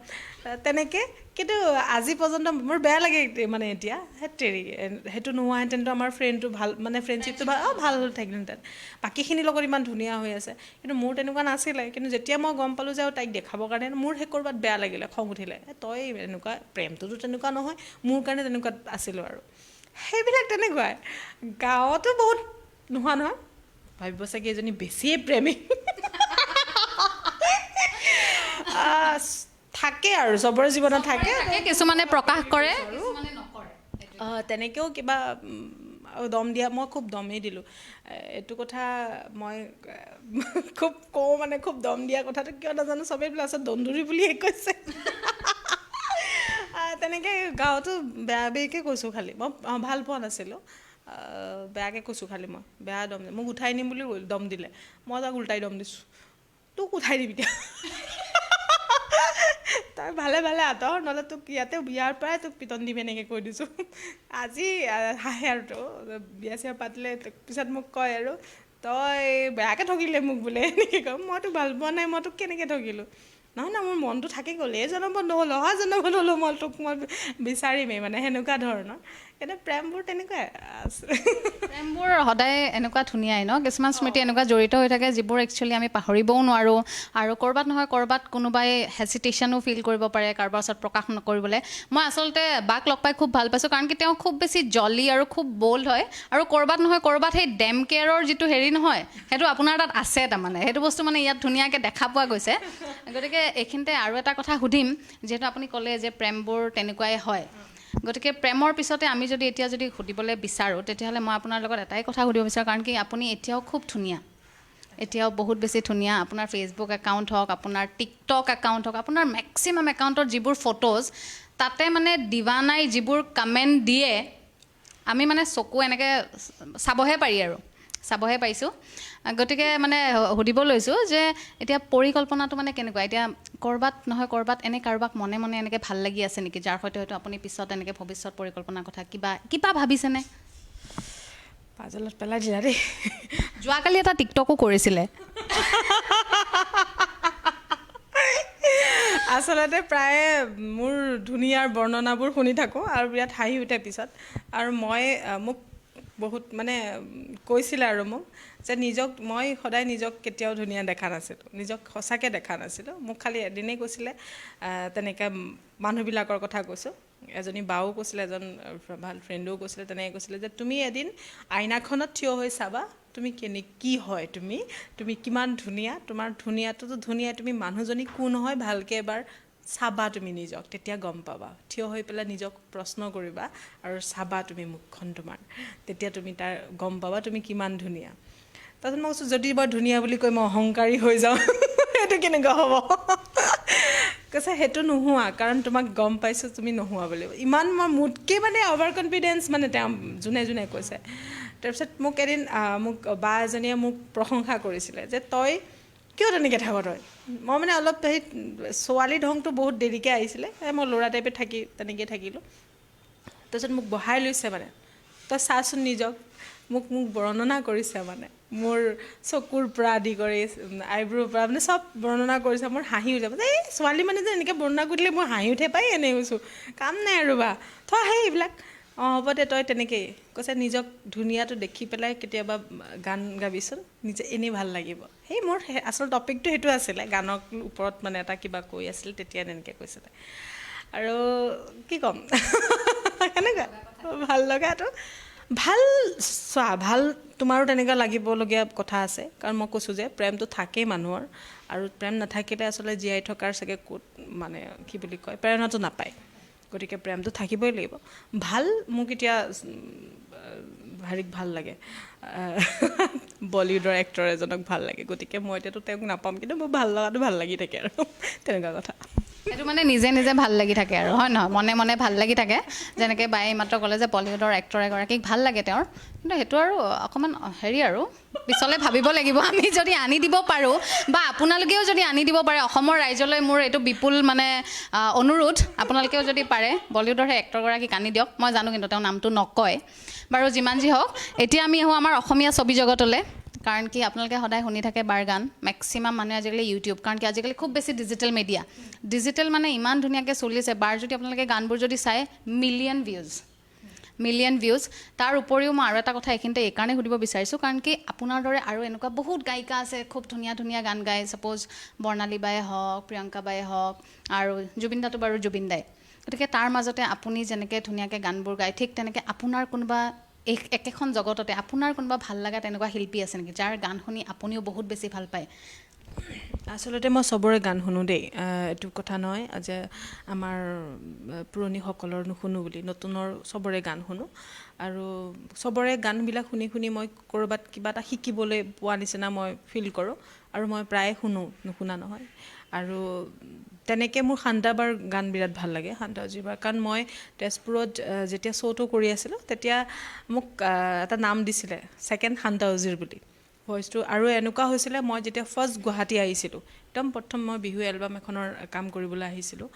তেনেকৈ কিন্তু আজি পৰ্যন্ত মোৰ বেয়া লাগে মানে এতিয়া হেৰি সেইটো নোহোৱাহেঁতেনতো আমাৰ ফ্ৰেণ্ডটো ভাল মানে ফ্ৰেণ্ডশ্বিপটো ভাল থাকিলেহেঁতেন বাকীখিনিৰ লগত ইমান ধুনীয়া হৈ আছে কিন্তু মোৰ তেনেকুৱা নাছিলে কিন্তু যেতিয়া মই গম পালোঁ যে তাইক দেখাবৰ কাৰণে মোৰ সেই ক'ৰবাত বেয়া লাগিলে খং উঠিলে তই এনেকুৱা প্ৰেমটোতো তেনেকুৱা নহয় মোৰ কাৰণে তেনেকুৱা আছিলোঁ আৰু সেইবিলাক তেনেকুৱাই গাঁৱতো বহুত নোহোৱা নহয় ভাবিব চাগে এজনী বেছিয়ে প্ৰেমী থাকে আৰু চবৰে জীৱনত থাকে কিছুমানে প্ৰকাশ কৰে তেনেকৈও কিবা দম দিয়া মই খুব দমেই দিলোঁ এইটো কথা মই খুব কওঁ মানে খুব দম দিয়া কথাটো কিয় নাজানো চবেই লাষ্টত দন্দুৰী বুলিয়ে কৈছে তেনেকৈ গাঁৱতো বেয়া বেয়াকৈ কৈছোঁ খালি মই ভাল পোৱা নাছিলোঁ বেয়াকৈ কৈছোঁ খালি মই বেয়া দম মোক উঠাই নিম বুলি দম দিলে মই তাক উল্টাই দম দিছোঁ তোক উঠাই দিবি এতিয়া তই ভালে ভালে আঁতৰ নহ'লে তোক ইয়াতে বিয়াৰ পৰাই তোক পিটন দিম এনেকৈ কৈ দিছোঁ আজি হাঁহে আৰু তো বিয়া চিয়া পাতিলে পিছত মোক কয় আৰু তই বেয়াকৈ ঠগিলে মোক বোলে এনেকৈ কয় মই তোক ভাল পোৱা নাই মই তোক কেনেকৈ ঠগিলোঁ নহয় না মোৰ মনটো থাকি গ'ল এই জনমত নহ'ল অহা জনমত হ'লেও মই তোক মই বিচাৰিমেই মানে সেনেকুৱা ধৰণৰ কিন্তু প্ৰেমবোৰ তেনেকুৱাই আছে প্ৰেমবোৰ সদায় এনেকুৱা ধুনীয়াই ন কিছুমান স্মৃতি এনেকুৱা জড়িত হৈ থাকে যিবোৰ একচুৱেলি আমি পাহৰিবও নোৱাৰোঁ আৰু ক'ৰবাত নহয় ক'ৰবাত কোনোবাই হেচিটেশ্যনো ফিল কৰিব পাৰে কাৰোবাৰ ওচৰত প্ৰকাশ নকৰিবলৈ মই আচলতে বাক লগ পাই খুব ভাল পাইছোঁ কাৰণ কি তেওঁ খুব বেছি জলি আৰু খুব বল্ড হয় আৰু ক'ৰবাত নহয় ক'ৰবাত সেই ডেম কেয়াৰৰ যিটো হেৰি নহয় সেইটো আপোনাৰ তাত আছে তাৰমানে সেইটো বস্তু মানে ইয়াত ধুনীয়াকৈ দেখা পোৱা গৈছে গতিকে এইখিনিতে আৰু এটা কথা সুধিম যিহেতু আপুনি ক'লে যে প্ৰেমবোৰ তেনেকুৱাই হয় গতিকে প্ৰেমৰ পিছতে আমি যদি এতিয়া যদি সুধিবলৈ বিচাৰোঁ তেতিয়াহ'লে মই আপোনাৰ লগত এটাই কথা সুধিব বিচাৰোঁ কাৰণ কি আপুনি এতিয়াও খুব ধুনীয়া এতিয়াও বহুত বেছি ধুনীয়া আপোনাৰ ফেচবুক একাউণ্ট হওক আপোনাৰ টিকটক একাউণ্ট হওক আপোনাৰ মেক্সিমাম একাউণ্টৰ যিবোৰ ফটোজ তাতে মানে দিৱানাই যিবোৰ কমেণ্ট দিয়ে আমি মানে চকু এনেকৈ চাবহে পাৰিছোঁ গতিকে মানে সুধিব লৈছোঁ যে এতিয়া পৰিকল্পনাটো মানে কেনেকুৱা এতিয়া ক'ৰবাত নহয় ক'ৰবাত এনে কাৰোবাক মনে মনে এনেকৈ ভাল লাগি আছে নেকি যাৰ সৈতে হয়তো আপুনি পিছত এনেকৈ ভৱিষ্যত পৰিকল্পনাৰ কথা কিবা ভাবিছেনে পাজলত পেলাই দিয়া দেই যোৱাকালি এটা টিকটকো কৰিছিলে আচলতে প্ৰায়ে মোৰ ধুনীয়াৰ বৰ্ণনাবোৰ শুনি থাকোঁ আৰু বিৰাট হাঁহি উঠে পিছত আৰু মোক বহুত মানে কৈছিলে আৰু মোক যে মই সদায় নিজক কেতিয়াও ধুনীয়া দেখা নাছিলোঁ নিজক সঁচাকৈ দেখা নাছিলোঁ মোক খালি এদিনেই কৈছিলে তেনেকৈ মানুহবিলাকৰ কথা কৈছোঁ এজনী বাও কৈছিলে এজন ভাল ফ্ৰেণ্ডেও কৈছিলে তেনেকৈ কৈছিলে যে তুমি এদিন আইনাখনত থিয় হৈ চাবা তুমি কি হয় তুমি কিমান ধুনীয়া তোমাৰ ধুনীয়াটোতো ধুনীয়া তুমি মানুহজনী কোন হয় ভালকৈ এবাৰ চাবা তুমি নিজক তেতিয়া গম পাবা থিয় হৈ পেলাই নিজক প্ৰশ্ন কৰিবা আৰু চাবা তুমি মুখখন তোমাৰ তেতিয়া তুমি তাৰ গম পাবা তুমি কিমান ধুনীয়া তাৰপিছত মই কৈছোঁ যদি মই ধুনীয়া বুলি কৈ মই অহংকাৰী হৈ যাওঁ সেইটো কেনেকুৱা হ'ব কৈছে সেইটো নোহোৱা কাৰণ তোমাক গম পাইছোঁ তুমি নোহোৱা বুলি ইমান মই মোতকৈ মানে অভাৰ কনফিডেঞ্চ মানে তেওঁ যোনে কৈছে তাৰপিছত মোক এদিন মোক বা এজনীয়ে মোক প্ৰশংসা কৰিছিলে যে তই কিয় তেনেকৈ থাক তই মই মানে অলপ সেই ছোৱালী ঢংটো বহুত দেৰিকৈ আহিছিলে মই ল'ৰা টাইপে তেনেকৈ থাকিলোঁ তাৰপিছত মোক বহাই লৈছে মানে তই চাচোন নিজক মোক বৰ্ণনা কৰিছে মানে মোৰ চকুৰ পৰা আদি কৰি আইব্ৰৰ পৰা মানে চব বৰ্ণনা কৰিছে মোৰ হাঁহি উঠে এই ছোৱালী মানে যে এনেকৈ বৰ্ণনা কৰি দিলে মোৰ হাঁহি উঠে পাই এনেই কৈছোঁ কাম নাই আৰু বা থ সেই এইবিলাক হ'ব দে তই তেনেকেই কৈছে নিজক ধুনীয়াটো দেখি পেলাই কেতিয়াবা গান গাবিচোন নিজে এনেই ভাল লাগিব সেই মোৰ আচল টপিকটো সেইটো আছিলে গানৰ ওপৰত মানে এটা কিবা কৈ আছিল তেতিয়া এনেকৈ কৈছিলে আৰু কি ক'ম কেনেকুৱা ভাল লগাটো ভাল চোৱা ভাল তোমাৰো তেনেকুৱা লাগিবলগীয়া কথা আছে কাৰণ মই কৈছোঁ যে প্ৰেমটো থাকেই মানুহৰ আৰু প্ৰেম নাথাকিলে আচলতে জীয়াই থকাৰ চাগে ক'ত মানে কি বুলি কয় প্ৰেৰণাটো নাপায় গতিকে প্ৰেমটো থাকিবই লাগিব ভাল মোক এতিয়া হেৰিক ভাল লাগে বলিউডৰ এক্টৰ এজনক ভাল লাগে গতিকে মই এতিয়াতো তেওঁক নাপাম কিন্তু মোৰ ভাল লগাটো ভাল লাগি থাকে আৰু তেনেকুৱা কথা সেইটো মানে নিজে ভাল লাগি থাকে আৰু হয় নহয় মনে ভাল লাগি থাকে যেনেকৈ বায়ে মাত্ৰ ক'লে যে বলিউডৰ এক্টৰ এগৰাকীক ভাল লাগে তেওঁৰ কিন্তু সেইটো আৰু অকণমান হেৰি আৰু পিছলৈ ভাবিব লাগিব আমি যদি আনি দিব পাৰোঁ বা আপোনালোকেও যদি আনি দিব পাৰে অসমৰ ৰাইজলৈ মোৰ এইটো বিপুল মানে অনুৰোধ আপোনালোকেও যদি পাৰে বলিউডৰ সেই এক্টৰগৰাকীক আনি দিয়ক মই জানো কিন্তু তেওঁ নামটো নকয় বাৰু যিমান যি হওক এতিয়া আমি আহোঁ আমাৰ অসমীয়া ছবি জগতলৈ কাৰণ কি আপোনালোকে সদায় শুনি থাকে বাৰ গান মেক্সিমাম মানুহে আজিকালি ইউটিউব কাৰণ কি আজিকালি খুব বেছি ডিজিটেল মিডিয়া ডিজিটেল মানে ইমান ধুনীয়াকৈ চলিছে বাৰ যদি আপোনালোকে গানবোৰ যদি চায় মিলিয়ন ভিউজ তাৰ উপৰিও মই আৰু এটা কথা এইখিনিতে এইকাৰণে সুধিব বিচাৰিছোঁ কাৰণ কি আপোনাৰ দৰে আৰু এনেকুৱা বহুত গায়িকা আছে খুব ধুনীয়া ধুনীয়া গান গায় ছাপ'জ বৰ্ণালী বাই হওক প্ৰিয়ংকা বাই হওক আৰু জুবিন দাটো বাৰু জুবিন দাই গতিকে তাৰ মাজতে আপুনি যেনেকৈ ধুনীয়াকৈ গানবোৰ গায় ঠিক তেনেকৈ আপোনাৰ কোনোবা একেখন জগততে আপোনাৰ কোনোবা ভাল লগা তেনেকুৱা শিল্পী আছে নেকি যাৰ গান শুনি আপুনিও বহুত বেছি ভাল পায় আচলতে মই চবৰে গান শুনো দেই এইটো কথা নহয় যে আমাৰ পুৰণিসকলৰ নুশুনো বুলি নতুনৰ চবৰে গান শুনো আৰু চবৰে গানবিলাক শুনি শুনি মই ক'ৰবাত কিবা এটা শিকিবলৈ পোৱা নিচিনা মই ফিল কৰোঁ আৰু মই প্ৰায় শুনো নুশুনা নহয় আৰু তেনেকৈ মোৰ শান্তাবাৰ গান বিৰাট ভাল লাগে শান্তাজীবাৰ কাৰণ মই তেজপুৰত যেতিয়া শ্ব'টো কৰি আছিলোঁ তেতিয়া মোক এটা নাম দিছিলে ছেকেণ্ড শান্তাজীৰ বুলি ভইচটো আৰু এনেকুৱা হৈছিলে মই যেতিয়া ফাৰ্ষ্ট গুৱাহাটী আহিছিলোঁ একদম প্ৰথম মই বিহু এলবাম এখনৰ কাম কৰিবলৈ আহিছিলোঁ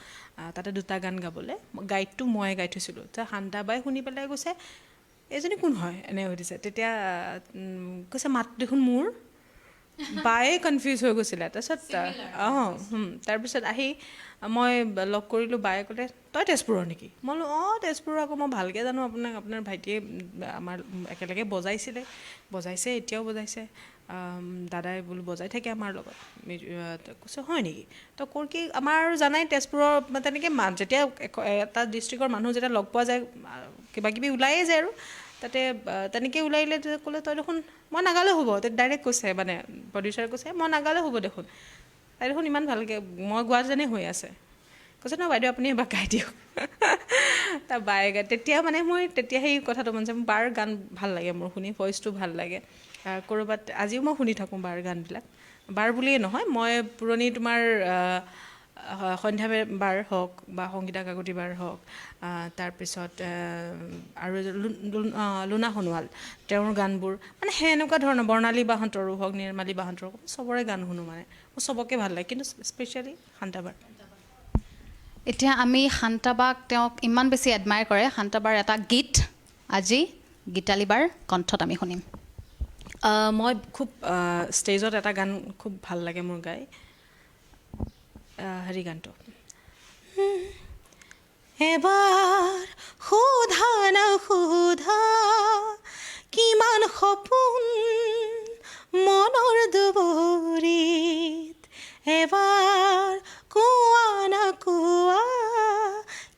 তাতে 2টা গান গাবলৈ গাইডটো মই গাই থৈছিলোঁ তো শান্তাবাই শুনি পেলাই কৈছে এইজনী কোন হয় এনে সুধিছে তেতিয়া কৈছে মাত দেখোন মোৰ বায়ে কনফিউজ হৈ গৈছিলে তাৰপিছত তাৰপিছত আহি মই লগ কৰিলোঁ বায়ে ক'লে তই তেজপুৰৰ নেকি মই বোলো তেজপুৰৰ আকৌ মই ভালকৈ জানো আপোনাৰ ভাইটিয়ে আমাৰ একেলগে বজাইছে এতিয়াও বজাইছে দাদাই বোলো বজাই থাকে আমাৰ লগত কৈছে হয় নেকি তো ক'ৰ কি আমাৰ জানাই তেজপুৰৰ তেনেকৈ যেতিয়া এটা ডিষ্ট্ৰিক্টৰ মানুহ যেতিয়া লগ পোৱা যায় কিবাকিবি ওলায়ে যায় আৰু তাতে তেনেকৈ ওলাই আহিলে ক'লে তই দেখোন মই নাগালেও হ'ব ডাইৰেক্ট কৈছে মানে প্ৰডিউচাৰে কৈছে মই নাগালেও হ'ব দেখোন তাই দেখোন ইমান ভালকৈ মই গোৱাজনেই হৈ আছে কৈছে নহয় বাইদেউ আপুনি এবাৰ গাই দিয়ক তাৰ বায়ে গায় তেতিয়া মানে মই তেতিয়া সেই কথাটো মন যায় বাৰ গান ভাল লাগে মোৰ শুনি ভইচটো ভাল লাগে ক'ৰবাত আজিও মই শুনি থাকোঁ বাৰ গানবিলাক বাৰ বুলিয়েই নহয় মই পুৰণি তোমাৰ সন্ধ্যা বাৰ হওক বা সংগীতা কাকতি বাৰ হওক তাৰপিছত আৰু লুনা সোণোৱাল তেওঁৰ গানবোৰ মানে সেনেকুৱা ধৰণৰ বৰ্ণালী বাহঁতৰো হওক নিৰ্মালী বাহঁতৰো হওক চবৰে গান শুনো মানে মোৰ চবকে ভাল লাগে কিন্তু স্পেচিয়েলি শান্তাবাৰ এতিয়া আমি শান্তাবাক তেওঁক ইমান বেছি এডমায়াৰ কৰে শান্তাবাৰ এটা গীত আজি গীতালী বাৰ কণ্ঠত আমি শুনিম মই খুব ষ্টেজত এটা গান খুব ভাল লাগে মোৰ গাই হেৰি গানটো এবাৰ সোধা নোসোধা কিমান সপোন মনৰ দুবৰিত এবাৰ কোৱা নোকোৱা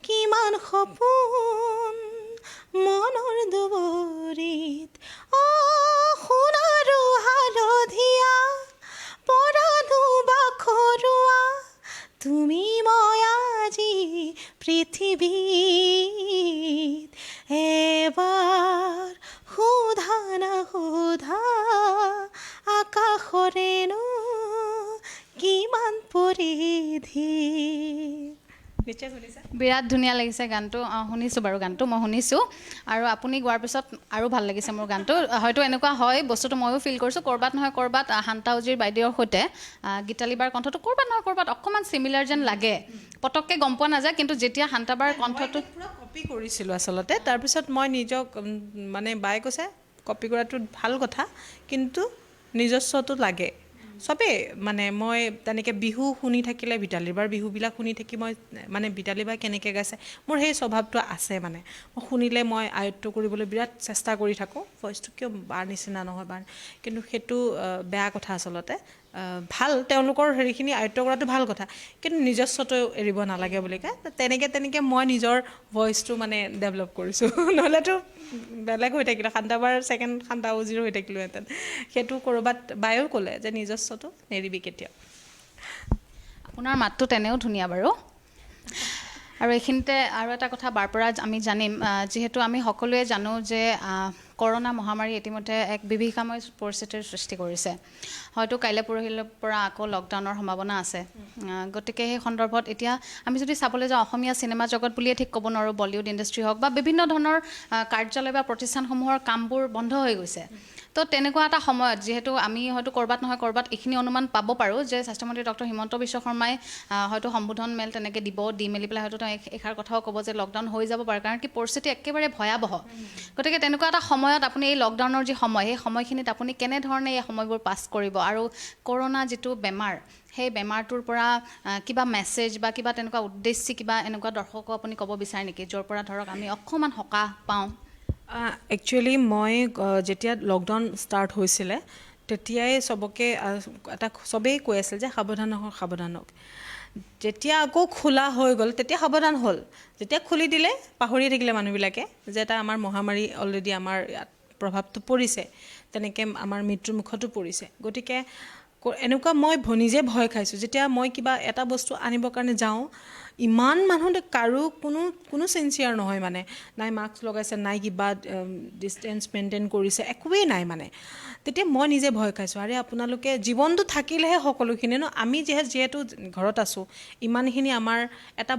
কিমান সপোন মনৰ দুবৰিত সোণাৰু হালধীয়া পৰানো বাখৰুৱা তুমি মই আজি পৃথিৱীত এবাৰ সোধা নোসোধা আকাশৰেনো কিমান পৰিধি নিশ্চয় শুনিছা বিৰাট ধুনীয়া লাগিছে গানটো শুনিছোঁ বাৰু গানটো মই শুনিছোঁ আৰু আপুনি গোৱাৰ পিছত আৰু ভাল লাগিছে মোৰ গানটো হয়তো এনেকুৱা হয় বস্তুটো ময়ো ফিল কৰিছোঁ ক'ৰবাত নহয় ক'ৰবাত শান্তাউজীৰ বাইদেউৰ সৈতে গীতালী বাৰ কণ্ঠটো ক'ৰবাত নহয় ক'ৰবাত অকণমান চিমিলাৰ যেন লাগে পটককৈ গম পোৱা নাযায় কিন্তু যেতিয়া শান্তাবাৰ কণ্ঠটো পূৰা কপি কৰিছিলোঁ আচলতে তাৰপিছত মই নিজক মানে বায়ে কৈছে কপি কৰাটো ভাল কথা কিন্তু নিজস্বটো লাগে চবেই মানে মই তেনেকৈ বিহু শুনি থাকিলে ভিতালী বাৰ বিহুবিলাক শুনি থাকি মই মানে ভিতালী বাই কেনেকৈ গাইছে মোৰ সেই স্বভাৱটো আছে মানে মই শুনিলে মই আয়ত্ব কৰিবলৈ বিৰাট চেষ্টা কৰি থাকোঁ ভইচটো কিয় বাৰ নিচিনা নহয় বাৰ কিন্তু সেইটো বেয়া কথা আচলতে ভাল তেওঁলোকৰ হেৰিখিনি আয়ত্ব কৰাটো ভাল কথা কিন্তু নিজস্বটো এৰিব নালাগে বুলি কয় তেনেকৈ মই নিজৰ ভইচটো মানে ডেভেলপ কৰিছোঁ নহ'লেতো বেলেগ হৈ থাকিলে শান্তাবাৰ ছেকেণ্ড শান্তাউজীৰ হৈ থাকিলোহেঁতেন সেইটো ক'ৰবাত বায়েও ক'লে যে নিজস্বটো নেৰিবি কেতিয়াও আপোনাৰ মাতটো তেনেও ধুনীয়া বাৰু আৰু এইখিনিতে আৰু এটা কথা বাৰ পৰা আমি জানিম যিহেতু আমি সকলোৱে জানো যে কৰোনা মহামাৰী ইতিমধ্যে এক বিভীষিকাময় পৰিস্থিতিৰ সৃষ্টি কৰিছে হয়তো কাইলৈ পৰহিলৈ পৰা আকৌ লকডাউনৰ সম্ভাৱনা আছে গতিকে সেই সন্দৰ্ভত এতিয়া আমি যদি চাবলৈ যাওঁ অসমীয়া চিনেমা জগত বুলিয়ে ঠিক ক'ব নোৱাৰোঁ বলিউড ইণ্ডাষ্ট্ৰী হওক বা বিভিন্ন ধৰণৰ কাৰ্যালয় বা প্ৰতিষ্ঠানসমূহৰ কামবোৰ বন্ধ হৈ গৈছে তো তেনেকুৱা এটা সময়ত যিহেতু আমি হয়তো ক'ৰবাত নহয় ক'ৰবাত এইখিনি অনুমান পাব পাৰোঁ যে স্বাস্থ্যমন্ত্ৰী ডক্টৰ হিমন্ত বিশ্ব শৰ্মাই হয়তো সম্বোধন মেল তেনেকৈ দি মেলি পেলাই হয়তো তেওঁ এষাৰ কথাও ক'ব যে লকডাউন হৈ যাব পাৰে, কাৰণ কি পৰিস্থিতি একেবাৰে ভয়াৱহ। গতিকে তেনেকুৱা এটা সময়ত আপুনি এই লকডাউনৰ যি সময়, সেই সময়খিনিত আপুনি কেনেধৰণে এই সময়বোৰ পাছ কৰিব, আৰু কৰোণা যিটো বেমাৰ, সেই বেমাৰটোৰ পৰা কিবা মেছেজ বা কিবা তেনেকুৱা উদ্দেশ্যি কিবা এনেকুৱা দৰ্শকক আপুনি ক'ব বিচাৰে নেকি, য'ৰ পৰা ধৰক আমি অকণমান সকাহ পাওঁ? একচুৱেলি মই যেতিয়া লকডাউন ষ্টাৰ্ট হৈছিলে তেতিয়াই চবকে চবেই কৈ আছিল যে সাৱধান হওক সাৱধান হওক। যেতিয়া আকৌ খোলা হৈ গ'ল তেতিয়া সাৱধান হ'ল। যেতিয়া খুলি দিলে পাহৰি থাকিলে মানুহবিলাকে যে এটা আমাৰ মহামাৰী অলৰেডি আমাৰ ইয়াত প্ৰভাৱটো পৰিছে, তেনেকৈ আমাৰ মৃত্যুৰ মুখতো পৰিছে। গতিকে এনেকুৱা মই নিজে ভয় খাইছোঁ। যেতিয়া মই কিবা এটা বস্তু আনিবৰ কাৰণে যাওঁ, ইমান মানুহ কাৰো কোনো চিনচিয়াৰ নহয়, মানে নাই মাস্ক লগাইছে, নাই কিবা ডিষ্টেঞ্চ মেইনটেইন কৰিছে, একোৱেই নাই মানে। তেতিয়া মই নিজে ভয় খাইছোঁ, আৰে আপোনালোকে জীৱনটো থাকিলেহে সকলোখিনি ন। আমি যিহেতু ঘৰত আছোঁ, ইমানখিনি আমাৰ এটা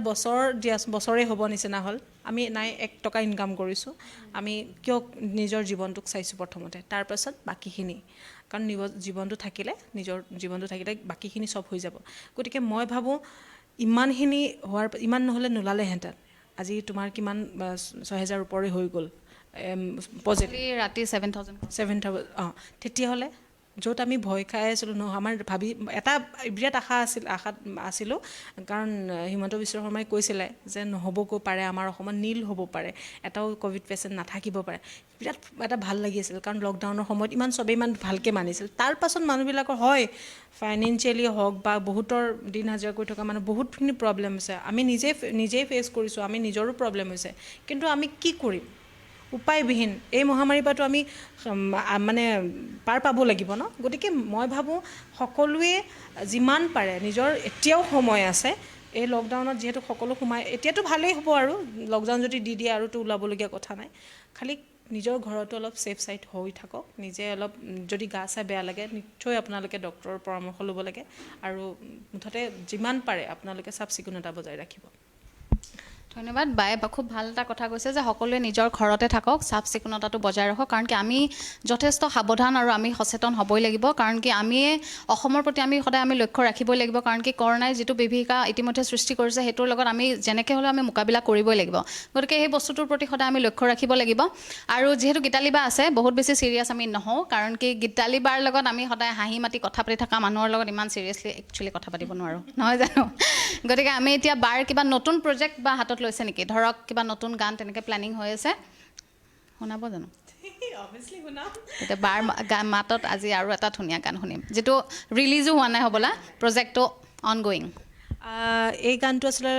বছৰে হ'ব নিচিনা হ'ল, আমি নাই 1 টকা ইনকাম কৰিছোঁ, আমি কিয় নিজৰ জীৱনটোক চাইছোঁ প্ৰথমতে, তাৰপাছত বাকীখিনি, কাৰণ জীৱনটো থাকিলে বাকীখিনি চব হৈ যাব। গতিকে মই ভাবোঁ ইমানখিনি ইমান নহ'লে নোলালেহেঁতেন। আজি তোমাৰ কিমান 6,000 ওপৰে হৈ গ'ল পজিটিভ, ৰাতি 7,000। তেতিয়াহ'লে য'ত আমি ভয় খাই আছিলোঁ আমাৰ এটা বিৰাট আশাত আছিলোঁ, কাৰণ হিমন্ত বিশ্ব শৰ্মাই কৈছিলে যে নহ'বগৈ পাৰে, আমাৰ অসমত নীল হ'ব পাৰে, এটাও ক'ভিড পেচেণ্ট নাথাকিব পাৰে। বিৰাট এটা ভাল লাগি আছিল, কাৰণ লকডাউনৰ সময়ত চবেই ইমান ভালকৈ মানিছিল। তাৰ পাছত মানুহবিলাকৰ হয় ফাইনেন্সিয়েলি হওক বা বহুতৰ দিন হাজিৰা কৰি থকা মানুহ বহুতখিনি প্ৰব্লেম হৈছে, আমি নিজেই ফেচ কৰিছোঁ, আমি নিজৰো প্ৰব্লেম হৈছে, কিন্তু আমি কি কৰিম, উপায়বিহীন। এই মহামাৰীৰ পৰাটো আমি মানে পাৰ পাব লাগিব ন। গতিকে মই ভাবোঁ সকলোৱে যিমান পাৰে নিজৰ, এতিয়াও সময় আছে, এই লকডাউনত যিহেতু সকলো এতিয়াতো ভালেই হ'ব, আৰু লকডাউন যদি দি দিয়ে আৰুতো ওলাবলগীয়া কথা নাই। খালি নিজৰ ঘৰতো অলপ ছেফ ছাইড হৈ থাকক, নিজে অলপ যদি গা চা বেয়া লাগে নিশ্চয় আপোনালোকে ডক্টৰৰ পৰামৰ্শ ল'ব লাগে, আৰু মুঠতে যিমান পাৰে আপোনালোকে চাফ চিকুণতা বজাই ৰাখিব। ধন্যবাদ বায়ে, খুব ভাল এটা কথা কৈছে যে সকলোৱে নিজৰ ঘৰতে থাকক, চাফ চিকুণতাটো বজাই ৰাখক, কাৰণ কি আমি যথেষ্ট সাৱধান আৰু আমি সচেতন হ'বই লাগিব, কাৰণ কি অসমৰ প্ৰতি সদায় লক্ষ্য ৰাখিবই লাগিব, কাৰণ কি কৰোণাই যিটো বিভীষিকা ইতিমধ্যে সৃষ্টি কৰিছে সেইটোৰ লগত আমি যেনেকৈ হ'লেও আমি মোকাবিলা কৰিবই লাগিব। গতিকে সেই বস্তুটোৰ প্ৰতি সদায় আমি লক্ষ্য ৰাখিব লাগিব। আৰু যিহেতু গীতালি বা আছে, বহুত বেছি ছিৰিয়াছ আমি নহওঁ, কাৰণ কি গীতালি বাৰ লগত আমি সদায় হাঁহি মাতি কথা পাতি থকা মানুহৰ লগত ইমান ছিৰিয়াছলি একচুৱেলি কথা পাতিব নোৱাৰোঁ, নহয় জানো? গতিকে আমি এতিয়া বাৰ কিবা নতুন প্ৰজেক্ট বা হাতত লৈছে নেকি, ধৰক কিবা নতুন গান তেনেকৈ প্লেনিং হৈ আছে, শুনাব জানো? এতিয়া বাৰ মাতত আজি আৰু এটা ধুনীয়া গান শুনিম, যিটো ৰিলিজো হোৱা নাই হ'বলা, প্ৰজেক্টটো অনগয়িং। এই গানটো আচলতে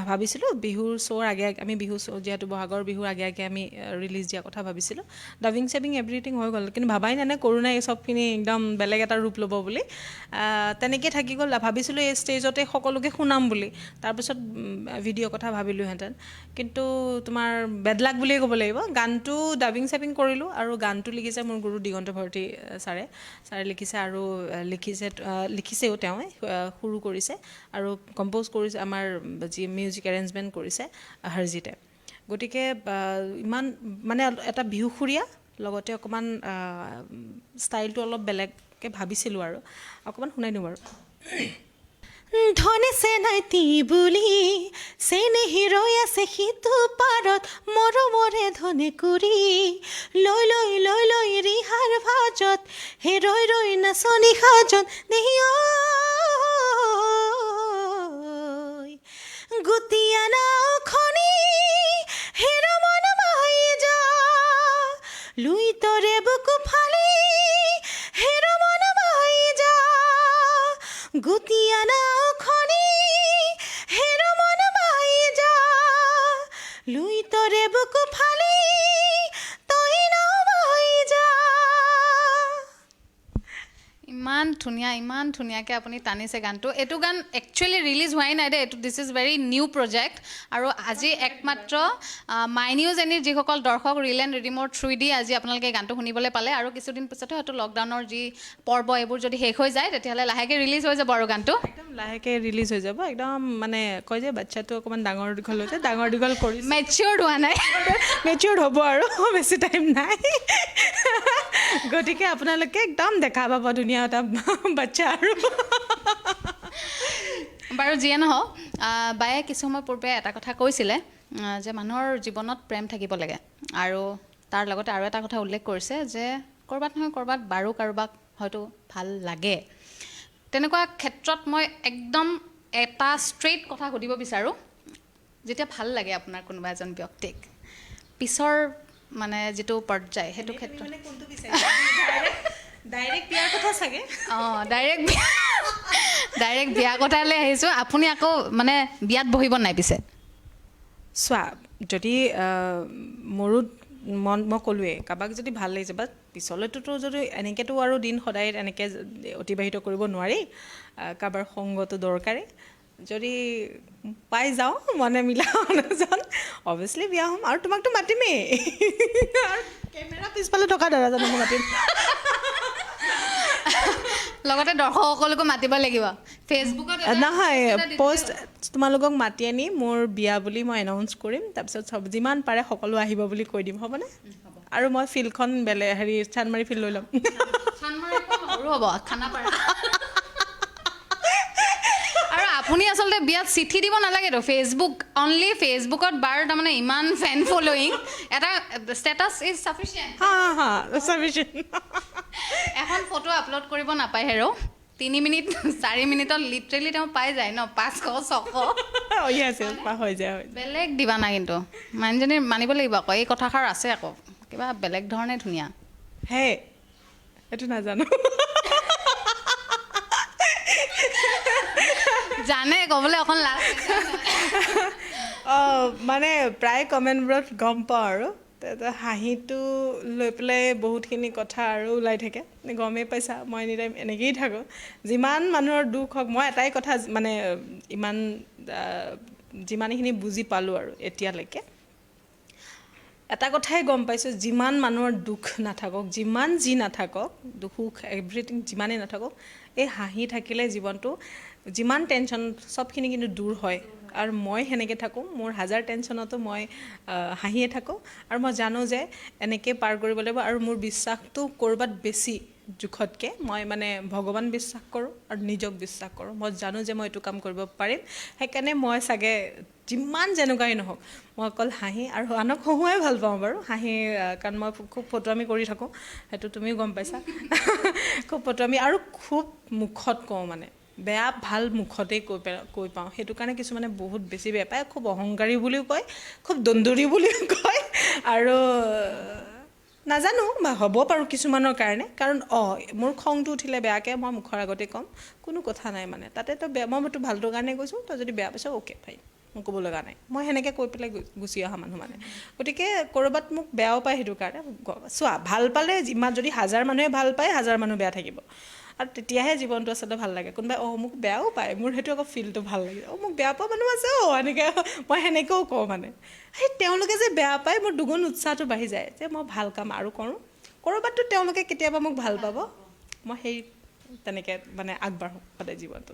ভাবিছিলোঁ বিহুৰ শ্ব'ৰ আগে আমি বিহু শ্ব' যিহেতু বহাগৰ বিহুৰ আগে আমি ৰিলিজ দিয়াৰ কথা ভাবিছিলোঁ। ডাবিং চাবিং এভৰিথিং হৈ গ'ল, কিন্তু ভাবাই নাই কৰোণাই চবখিনি একদম বেলেগ এটা ৰূপ ল'ব বুলি। তেনেকৈ থাকি গ'ল। ভাবিছিলোঁ এই ষ্টেজতে সকলোকে শুনাম বুলি, তাৰপিছত ভিডিঅ'ৰ কথা ভাবিলোঁহেঁতেন, কিন্তু তোমাৰ বেড লাক বুলিয়ে ক'ব লাগিব। গানটো ডাবিং চাবিং কৰিলোঁ, আৰু গানটো লিখিছে মোৰ গুৰু দিগন্ত ভাৰতী ছাৰে লিখিছে, আৰু লিখিছেও তেওঁৱে, সুৰো কৰিছে আৰু কম্প'জ কৰিছে, আমাৰ যি মিউজিক এৰেঞ্জমেণ্ট কৰিছে হৰজিতে। গতিকে ইমান এটা বিহুসুৰীয়া, লগতে অকণমান ষ্টাইলটো অলপ বেলেগকৈ ভাবিছিলোঁ, আৰু অকণমান শুনাই দিওঁ বাৰু। ধনে চেনাইতি বুলি চেনেহী ৰৈ আছে সিটো পাৰত, মৰমৰে ধনে কৰি লৈ লৈ লৈ লৈ ৰিহাৰ ভাজত, হে ৰৈ ৰৈ নাচনি সাজত দেহি গুটিয়া নাও খনি হেৰ মন মাই যা, লুই তৰে বুকু ফালি হেৰ মন মাই যা, গুটিয়া নাও খনি হেৰ মন মাই যা, লুই তৰে বুকু ফালি তই নাও মাই যা। ইমান ধুনীয়াকৈ আপুনি টানিছে গানটো। এইটো গান একচুৱেলি ৰিলিজ হোৱাই নাই দেই, this is very new project, আৰু আজি একমাত্ৰ মাই নিউজ এনিৰ যিসকল দৰ্শক ৰিল এণ্ড ৰিডিমৰ থ্ৰুদি আজি আপোনালোকে গানটো শুনিবলৈ পালে, আৰু কিছুদিন পিছতে হয়তো লকডাউনৰ যি পৰ্ব এইবোৰ যদি শেষ হৈ যায় তেতিয়াহ'লে লাহেকৈ ৰিলিজ হৈ যাব, আৰু গানটো একদম লাহেকৈ ৰিলিজ হৈ যাব। একদম কয় যে বাচ্ছাটো অকণমান ডাঙৰ দীঘল হৈছে, ডাঙৰ দীঘল কৰি মেচিয়ৰ্ড হোৱা নাই, মেচিয়ৰ্ড হ'ব আৰু বেছি টাইম নাই। গতিকে আপোনালোকে একদম দেখা পাব ধুনীয়া এটা বাচ্চা আৰু বাৰু যিয়ে নহওক বায়ে কিছু সময় পূৰ্বে এটা কথা কৈছিলে যে মানুহৰ জীৱনত প্ৰেম থাকিব লাগে আৰু তাৰ লগতে আৰু এটা কথা উল্লেখ কৰিছে যে ক'ৰবাত নহয় ক'ৰবাত বাৰু কাৰোবাক হয়তো ভাল লাগে তেনেকুৱা ক্ষেত্ৰত মই একদম এটা ষ্ট্ৰেইট কথা সুধিব বিচাৰোঁ যেতিয়া ভাল লাগে আপোনাৰ কোনোবা এজন ব্যক্তিক পিছৰ মানে যিটো পৰ্যায় সেইটো ক্ষেত্ৰত ডাইৰেক্ট বিয়াৰ কথা চাগে অঁ ডাইৰেক্ট বিয়া কথালৈ আহিছোঁ আপুনি আকৌ মানে বিয়াত বহিব নাই পিছে চোৱা যদি মোৰো মন মই ক'লোৱেই কাৰোবাক যদি ভাল লাগিছে বা পিছলৈতো যদি এনেকৈতো আৰু দিন সদায় এনেকৈ অতিবাহিত কৰিব নোৱাৰি কাৰোবাৰ সংগটো দৰকাৰী যদি পাই যাওঁ মনে মিলা মানুহজন অভিয়াছলি বিয়া হ'ম আৰু তোমাকতো মাতিমেই আৰু কেমেৰা পিছফালে থকা দাদাজনক মাতিম লগতে দৰ্শকসকলকো মাতিব লাগিব ফেচবুকত নহয় পষ্ট তোমালোকক মাতি আনি মোৰ বিয়া বুলি মই এনাউন্স কৰিম তাৰপিছত চব যিমান পাৰে সকলো আহিব বুলি কৈ দিম হ'বনে আৰু মই ফিল্ডখন হেৰি চানমাৰি ফিল্ড লৈ ল'ম সৰু হ'ব খানাপাৰা আৰু আপুনি আচলতে বিয়াত চিঠি দিব নালাগেতো অনলি ফেচবুকত বাৰ তাৰমানে ইমান ফেন ফল'য়িং এটা ষ্টেটাছ ইজ চাফিচিয়েণ্ট এখন ফটো আপলোড কৰিব নাপায় হেৰ 3 মিনিট 4 মিনিটত লিটাৰেলি তেওঁ পাই যায় ন 500-600 হৈ যায় বেলেগ দিবা না কিন্তু মানুহজনী মানিব লাগিব আকৌ এই কথাষাৰ আছে আকৌ কিবা বেলেগ ধৰণে ধুনীয়া হে এইটো নাজানো জানে ক'বলৈ অকণ লাজ মানে প্ৰায় কমেণ্টবোৰত গম পাওঁ আৰু হাঁহিটো লৈ পেলাই বহুতখিনি কথা আৰু ওলাই থাকে গমেই পাইছা মই এনি টাইম এনেকৈয়ে থাকোঁ যিমান মানুহৰ দুখ হওক মই এটাই কথা মানে ইমান যিমানখিনি বুজি পালোঁ আৰু এতিয়ালৈকে এটা কথাই গম পাইছোঁ যিমান মানুহৰ দুখ নাথাকক যিমান যি নাথাকক সুখ এভৰিথিং যিমানেই নাথাকক এই হাঁহি থাকিলে জীৱনটো যিমান টেনশ্যন চবখিনি কিন্তু দূৰ হয় আৰু মই সেনেকৈ থাকোঁ মোৰ 1000 টেনশ্যনতো মই হাঁহিয়ে থাকোঁ আৰু মই জানো যে এনেকৈ পাৰ কৰিব লাগিব আৰু মোৰ বিশ্বাসটো ক'ৰবাত বেছি জোখতকৈ মই মানে ভগৱান বিশ্বাস কৰোঁ আৰু নিজক বিশ্বাস কৰোঁ মই জানো যে মই এইটো কাম কৰিব পাৰিম সেইকাৰণে মই চাগে যিমান যেনেকুৱাই নহওক মই অকল হাঁহি আৰু আনক হহুৱাই ভাল পাওঁ বাৰু হাঁহি কাৰণ মই খুব ফটোৱামি কৰি থাকোঁ সেইটো তুমিও গম পাইছা খুব ফটোৱামি আৰু খুব মুখত কওঁ মানে বেয়া ভাল মুখতেই কৈ পাওঁ সেইটো কাৰণে কিছুমানে বহুত বেছি বেয়া পায় খুব অহংকাৰী বুলিও কয় খুব দন্দুৰী বুলিও কয় আৰু নাজানো হ'ব পাৰোঁ কিছুমানৰ কাৰণে কাৰণ মোৰ খংটো উঠিলে বেয়াকৈ মই মুখৰ আগতে ক'ম কোনো কথা নাই মানে তাতেতো বেয়া মইতো ভালটোৰ কাৰণে কৈছোঁ তই যদি বেয়া পাইছ অ'কে ফাইন মোক ক'ব লগা নাই মই সেনেকৈ কৈ পেলাই গুচি অহা মানুহ মানে গতিকে ক'ৰবাত মোক বেয়াও পায় সেইটো কাৰণে চোৱা ভাল পালে যদি 1000 মানুহে ভাল পায় 1000 মানুহ বেয়া থাকিব আৰু তেতিয়াহে জীৱনটো আচলতে ভাল লাগে কোনোবাই মোক বেয়াও পায় মোৰ সেইটো আকৌ ফিলটো ভাল লাগে মোক বেয়া পোৱা মানুহ আছে এনেকৈ মই সেনেকৈও কওঁ মানে সেই তেওঁলোকে যে বেয়া পায় মোৰ দুগুণ উৎসাহটো বাঢ়ি যায় যে মই ভাল কাম আৰু কৰোঁ ক'ৰবাততো তেওঁলোকে কেতিয়াবা মোক ভাল পাব মই সেই তেনেকৈ মানে আগবাঢ়োঁ সদায় জীৱনটো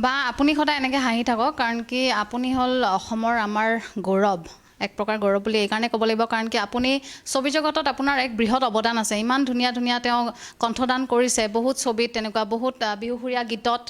বা আপুনি সদায় এনেকৈ হাঁহি থাকক কাৰণ কি আপুনি হ'ল অসমৰ আমাৰ গৌৰৱ এক প্ৰকাৰ গৌৰৱ বুলি এইকাৰণে ক'ব লাগিব কাৰণ কি আপুনি ছবি জগতত আপোনাৰ এক বৃহৎ অৱদান আছে ইমান ধুনীয়া ধুনীয়া তেওঁ কণ্ঠদান কৰিছে বহুত ছবিত তেনেকুৱা বহুত বিহুসুৰীয়া গীতত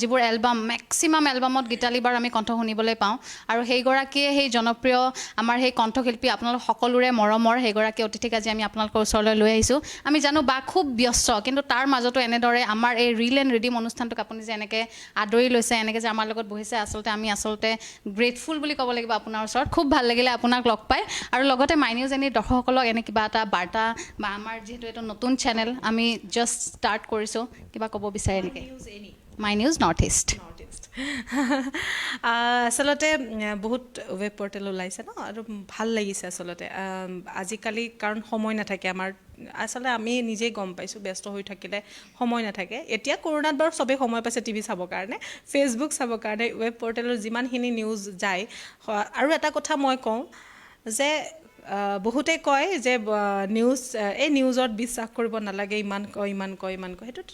যিবোৰ এলবাম মেক্সিমাম এলবামত গীতালিবাৰ আমি কণ্ঠ শুনিবলৈ পাওঁ আৰু সেইগৰাকীয়ে সেই জনপ্ৰিয় আমাৰ সেই কণ্ঠশিল্পী আপোনালোক সকলোৰে মৰমৰ সেইগৰাকী অতিথিক আজি আমি আপোনালোকৰ ওচৰলৈ লৈ আহিছোঁ আমি জানো বা খুব ব্যস্ত কিন্তু তাৰ মাজতো এনেদৰে আমাৰ এই ৰিল এণ্ড ৰিডিম অনুষ্ঠানটোক আপুনি যে এনেকৈ আদৰি লৈছে এনেকৈ যে আমাৰ লগত বহিছে আমি আচলতে গ্ৰেটফুল বুলি ক'ব লাগিব আপোনাৰ ওচৰত খুব ভাল লাগিলে আপোনাক লগ পাই আৰু লগতে মাই নিউজ এনি দৰ্শকসকলক এনে কিবা এটা বাৰ্তা বা আমাৰ যিহেতু এইটো নতুন চেনেল আমি জাষ্ট ষ্টাৰ্ট কৰিছোঁ কিবা ক'ব বিচাৰে নেকি মাই নিউজ নৰ্থ ইষ্ট আচলতে বহুত ৱেব পৰ্টেল ওলাইছে ন আৰু ভাল লাগিছে আচলতে আজিকালি কাৰণ সময় নাথাকে আমাৰ আচলতে আমি নিজেই গম পাইছোঁ ব্যস্ত হৈ থাকিলে সময় নাথাকে এতিয়া কৰোণাত বাৰু চবেই সময় পাইছে টিভি চাবৰ কাৰণে ফেচবুক চাবৰ কাৰণে ৱেব পৰ্টেলৰ যিমানখিনি নিউজ যায় আৰু এটা কথা মই কওঁ যে বহুতে কয় যে নিউজ এই নিউজত বিশ্বাস কৰিব নালাগে, ইমান কয় সেইটোতো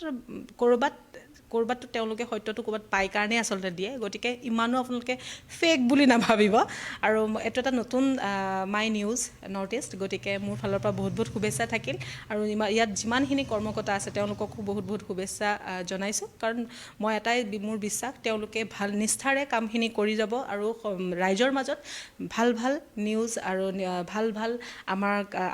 ক'ৰবাততো তেওঁলোকে সত্যটো ক'ৰবাত পাই কাৰণেই আচলতে দিয়ে, গতিকে ইমানো আপোনালোকে ফেক বুলি নাভাবিব। আৰু এইটো এটা নতুন মাই নিউজ নৰ্থ ইষ্ট, গতিকে মোৰ ফালৰ পৰা বহুত বহুত শুভেচ্ছা থাকিল। আৰু ইয়াত যিমানখিনি কৰ্মকৰ্তা আছে তেওঁলোককো বহুত বহুত শুভেচ্ছা জনাইছোঁ, কাৰণ মই এটাই মোৰ বিশ্বাস, তেওঁলোকে ভাল নিষ্ঠাৰে কামখিনি কৰি যাব আৰু ৰাইজৰ মাজত ভাল ভাল নিউজ আৰু ভাল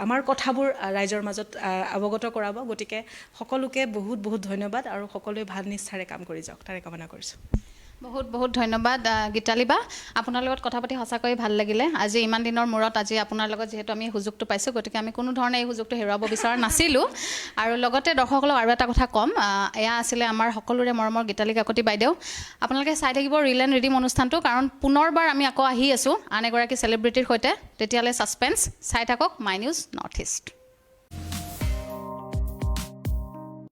আমাৰ কথাবোৰ ৰাইজৰ মাজত অৱগত কৰাব। গতিকে সকলোকে বহুত বহুত ধন্যবাদ আৰু সকলোৱে ভাল নিষ্ঠাৰে কাম কৰি যাওক, তাৰে কামনা কৰিছোঁ। বহুত বহুত ধন্যবাদ গীতালি বা, আপোনাৰ লগত কথা পাতি সঁচাকৈ ভাল লাগিলে। আজি ইমান দিনৰ মূৰত আজি আপোনাৰ লগত যিহেতু আমি সুযোগটো পাইছোঁ, গতিকে আমি কোনো ধৰণে এই সুযোগটো হেৰুৱাব বিচৰা নাছিলোঁ। আৰু লগতে দৰ্শকসকলক আৰু এটা কথা ক'ম, এয়া আছিলে আমাৰ সকলোৰে মৰমৰ গীতালি কাকতি বাইদেউ। আপোনালোকে চাই থাকিব ৰিল এণ্ড ৰিডিম অনুষ্ঠানটো, কাৰণ পুনৰবাৰ আমি আকৌ আহি আছোঁ আন এগৰাকী চেলিব্ৰিটিৰ সৈতে। তেতিয়ালৈ ছাছপেন্স চাই থাকক মাই নিউজ নৰ্থ ইষ্ট।